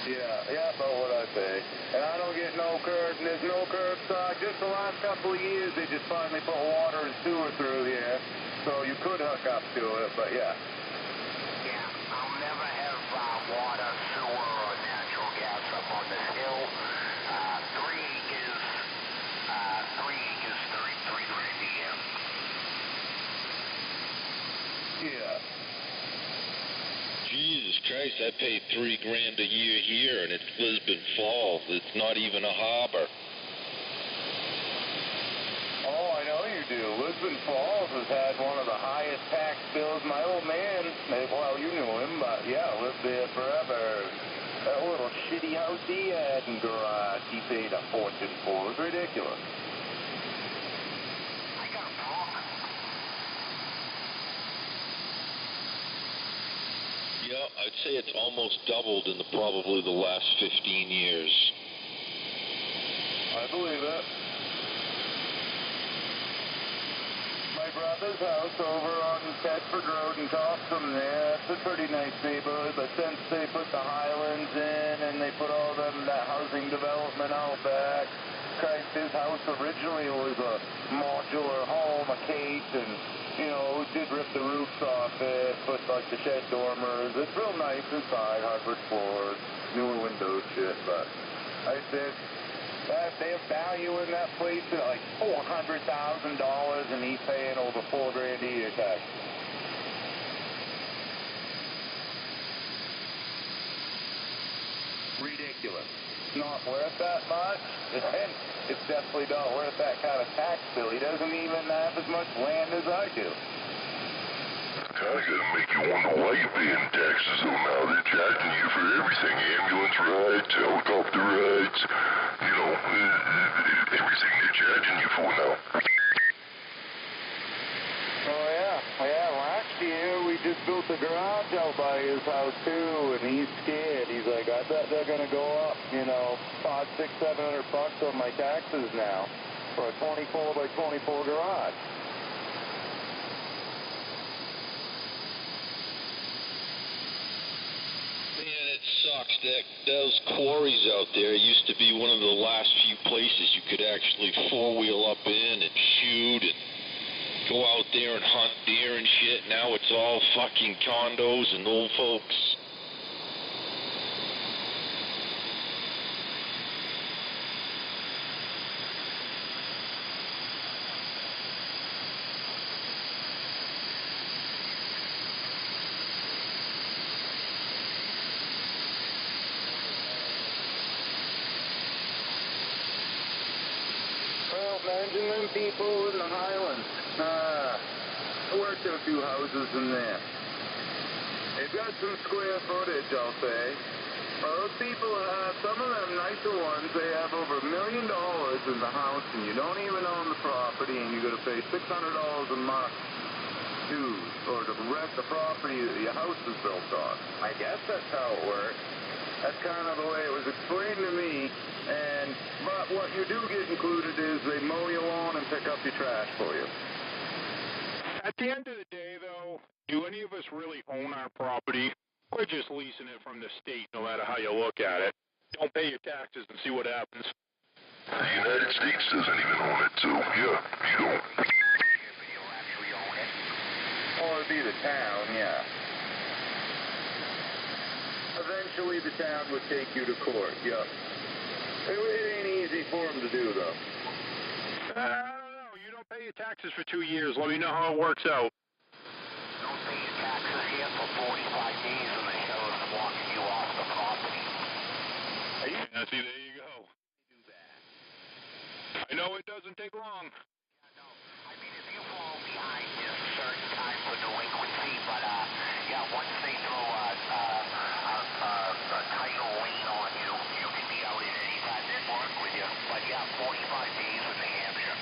Yeah, about what I pay. And I don't get no curb, and there's no curbside. Just the last couple of years, they just finally put water and sewer through here, so you could hook up to it, but yeah. Yeah, never have water, sewer, or natural gas up on this hill. 3 acres, 33 grand a year. Yeah. Jesus Christ, I paid $3 grand a year here, and it's Lisbon Falls. It's not even a harbor. Oh, I know you do. Lisbon Falls has had one of the highest tax bills. My old man, well, you knew him, but yeah, lived there forever. That little shitty house he had in garage, he paid a fortune for. It was ridiculous. I got a problem. Yeah, I'd say it's almost doubled in probably the last 15 years. I believe it. My brother's house over on Tedford Road in Topsom there, it's a pretty nice neighborhood, but since they put the Highlands in and they put all that housing development out back, Christ, his house originally was a modular home, a case, and, you know, did rip the roofs off it, put like the shed dormers. It's real nice inside, hardwood floors, newer windows, shit, but I said, they have value in that place at like $400,000, and he's paying over $4 grand a year tax. Ridiculous. Not worth that much, and it's definitely not worth that kind of tax bill. He doesn't even have as much land as I do. Kinda gonna make you wonder why you're paying taxes though now. They're charging you for everything. Ambulance rides, helicopter rides, you know, everything they're charging you for now. Oh yeah, last year we just built a garage out by his house too, and he's scared. He's like, I bet they're gonna go up, you know, $500, $600, $700 on my taxes now for a 24 by 24 garage. Man, it sucks that those quarries out there used to be one of the last few places you could actually four-wheel up in and shoot and go out there and hunt deer and shit. Now it's all fucking condos and old folks. Well, imagine them people in the Highlands. I worked in a few houses in there. They've got some square footage, I'll say. Those people have, some of them nicer ones, they have over $1 million in the house, and you don't even own the property, and you're going to pay $600 a month to rent the property that your house is built on. I guess that's how it works. That's kind of the way it was explained to me. But what you do get included is they mow your lawn and pick up your trash for you. At the end of the day, though, do any of us really own our property? We're just leasing it from the state, no matter how you look at it. Don't pay your taxes and see what happens. The United States doesn't even own it, so yeah, you don't. Or it'd be the town, yeah. Eventually the town would take you to court, yeah. It ain't easy for them to do, though. I don't know. You don't pay your taxes for 2 years. Let me know how it works out. Don't pay your taxes here for 45 days and the sheriff's walking you off the property. Yeah, see, there you go. I know it doesn't take long. I mean, if you fall behind, there's a certain time for delinquency, but, yeah, once they throw a title lien on you, you can be out at any time they work with you. But, yeah, 45 days in New Hampshire.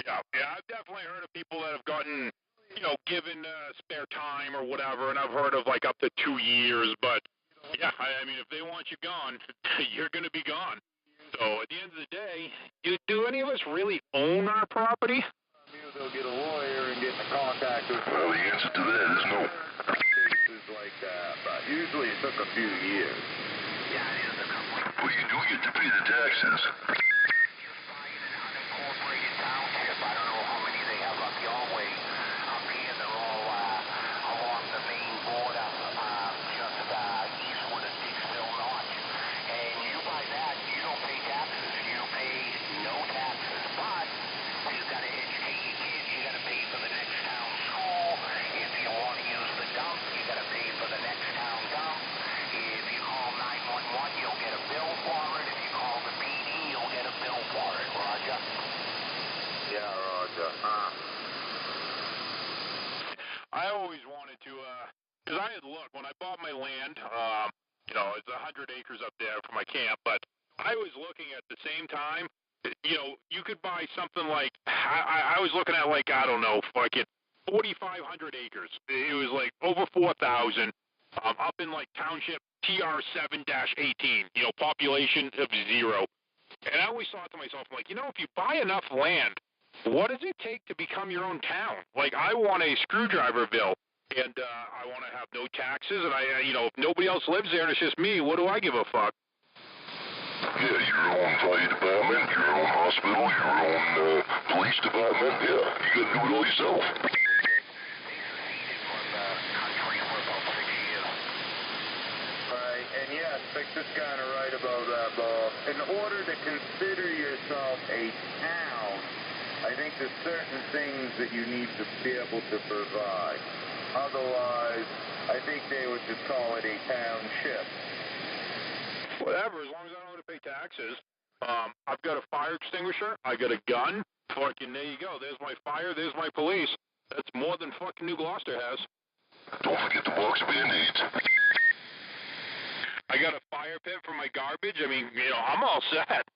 Yeah, I've definitely heard of people that have gotten, you know, given spare time or whatever, and I've heard of, like, up to 2 years, but, yeah, I mean, if they want you gone, you're going to be gone. So at the end of the day, do any of us really own our property? They'll get a lawyer and get in contact with them. Well, the answer to that is no. Cases like that, but usually it took a few years. Yeah, it is a couple. But you do get to pay the taxes. Just buying an unincorporated township. I don't know how many they have up your way. Up here, they're all along the Maine border. wanted to, because I had looked, when I bought my land, it's 100 acres up there for my camp, but I was looking at the same time, you could buy something like, I was looking at like, I don't know, fucking 4,500 acres. It was like over 4,000, up in like township TR7-18, population of 0. And I always thought to myself, like, if you buy enough land, what does it take to become your own town? Like, I want a Screwdriverville, and I want to have no taxes, and if nobody else lives there and it's just me, what do I give a fuck? Yeah, your own fire department, your own hospital, your own police department. Yeah, you gotta do it all yourself. Right, and yes, Victor's kind of right about that, Bob. In order to consider yourself a town, I think there's certain things that you need to be able to provide. Otherwise, I think they would just call it a township. Whatever, as long as I don't have to pay taxes. I've got a fire extinguisher, I got a gun, fucking there you go. There's my fire, there's my police. That's more than fucking New Gloucester has. Don't forget the box of Band-Aids. I got a fire pit for my garbage. I mean, I'm all set.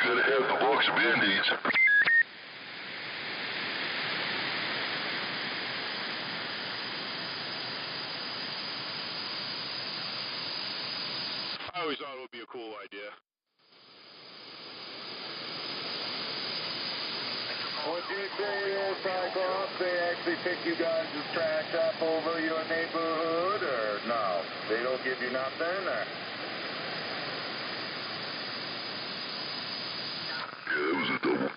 You gotta have the box of Band-Aids. I always thought it would be a cool idea. Would you say there, Cyclops, they actually pick you guys' trash up over your neighborhood, or no? They don't give you nothing, or? Yeah, that was a double.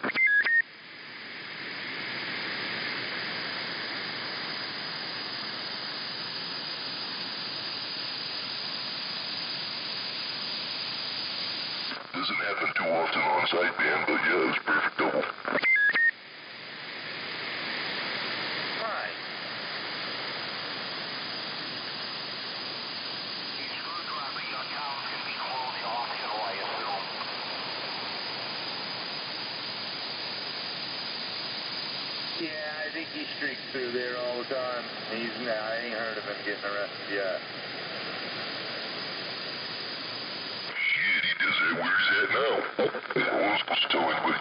Doesn't happen too often on sideband, but yeah, it was perfect double. Yeah, I think he streaks through there all the time. I ain't heard of him getting arrested yet. Shit, he does that where he's at now. I wasn't supposed to tell anybody.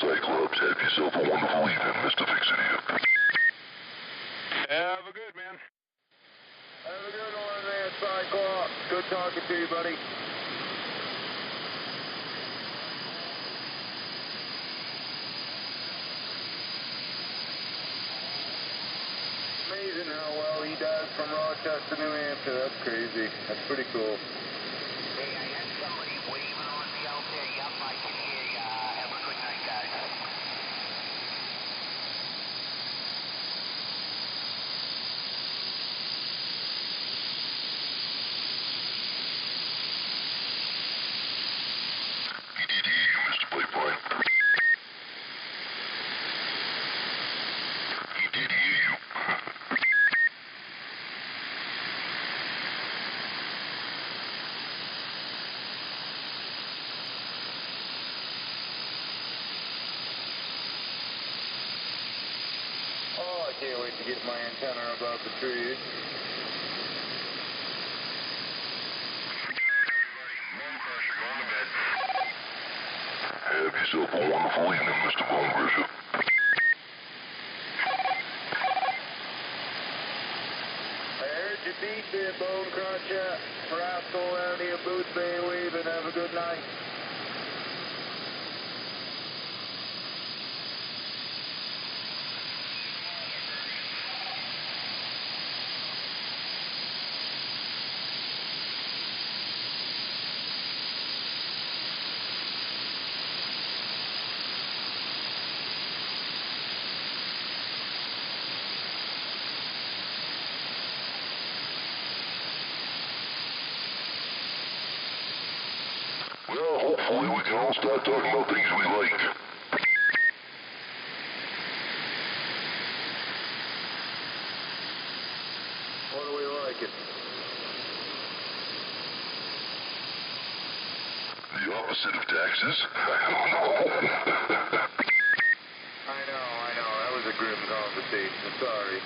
Cyclops, have yourself a wonderful evening, Mr. Fix-It-Here. Have a good, man. Have a good one there, Cyclops. Good talking to you, buddy. Amazing how well he does from Rochester, New Hampshire. That's crazy. That's pretty cool. Hey, I had somebody waving on me out there. Yep, I can hear ya. Have a good night, guys. He did hear you, Mr. Playboy. He did hear you. Oh, I can't wait to get my antenna above the trees. Have yourself a wonderful evening, Mr. Bone Crusher. I heard you beat there, Bone Crusher. Perhaps go around here, Boots Bay Wave, and have a good night. hopefully we can all start talking about things we like. What do we like it? The opposite of taxes? I know. That was a grim conversation. Sorry.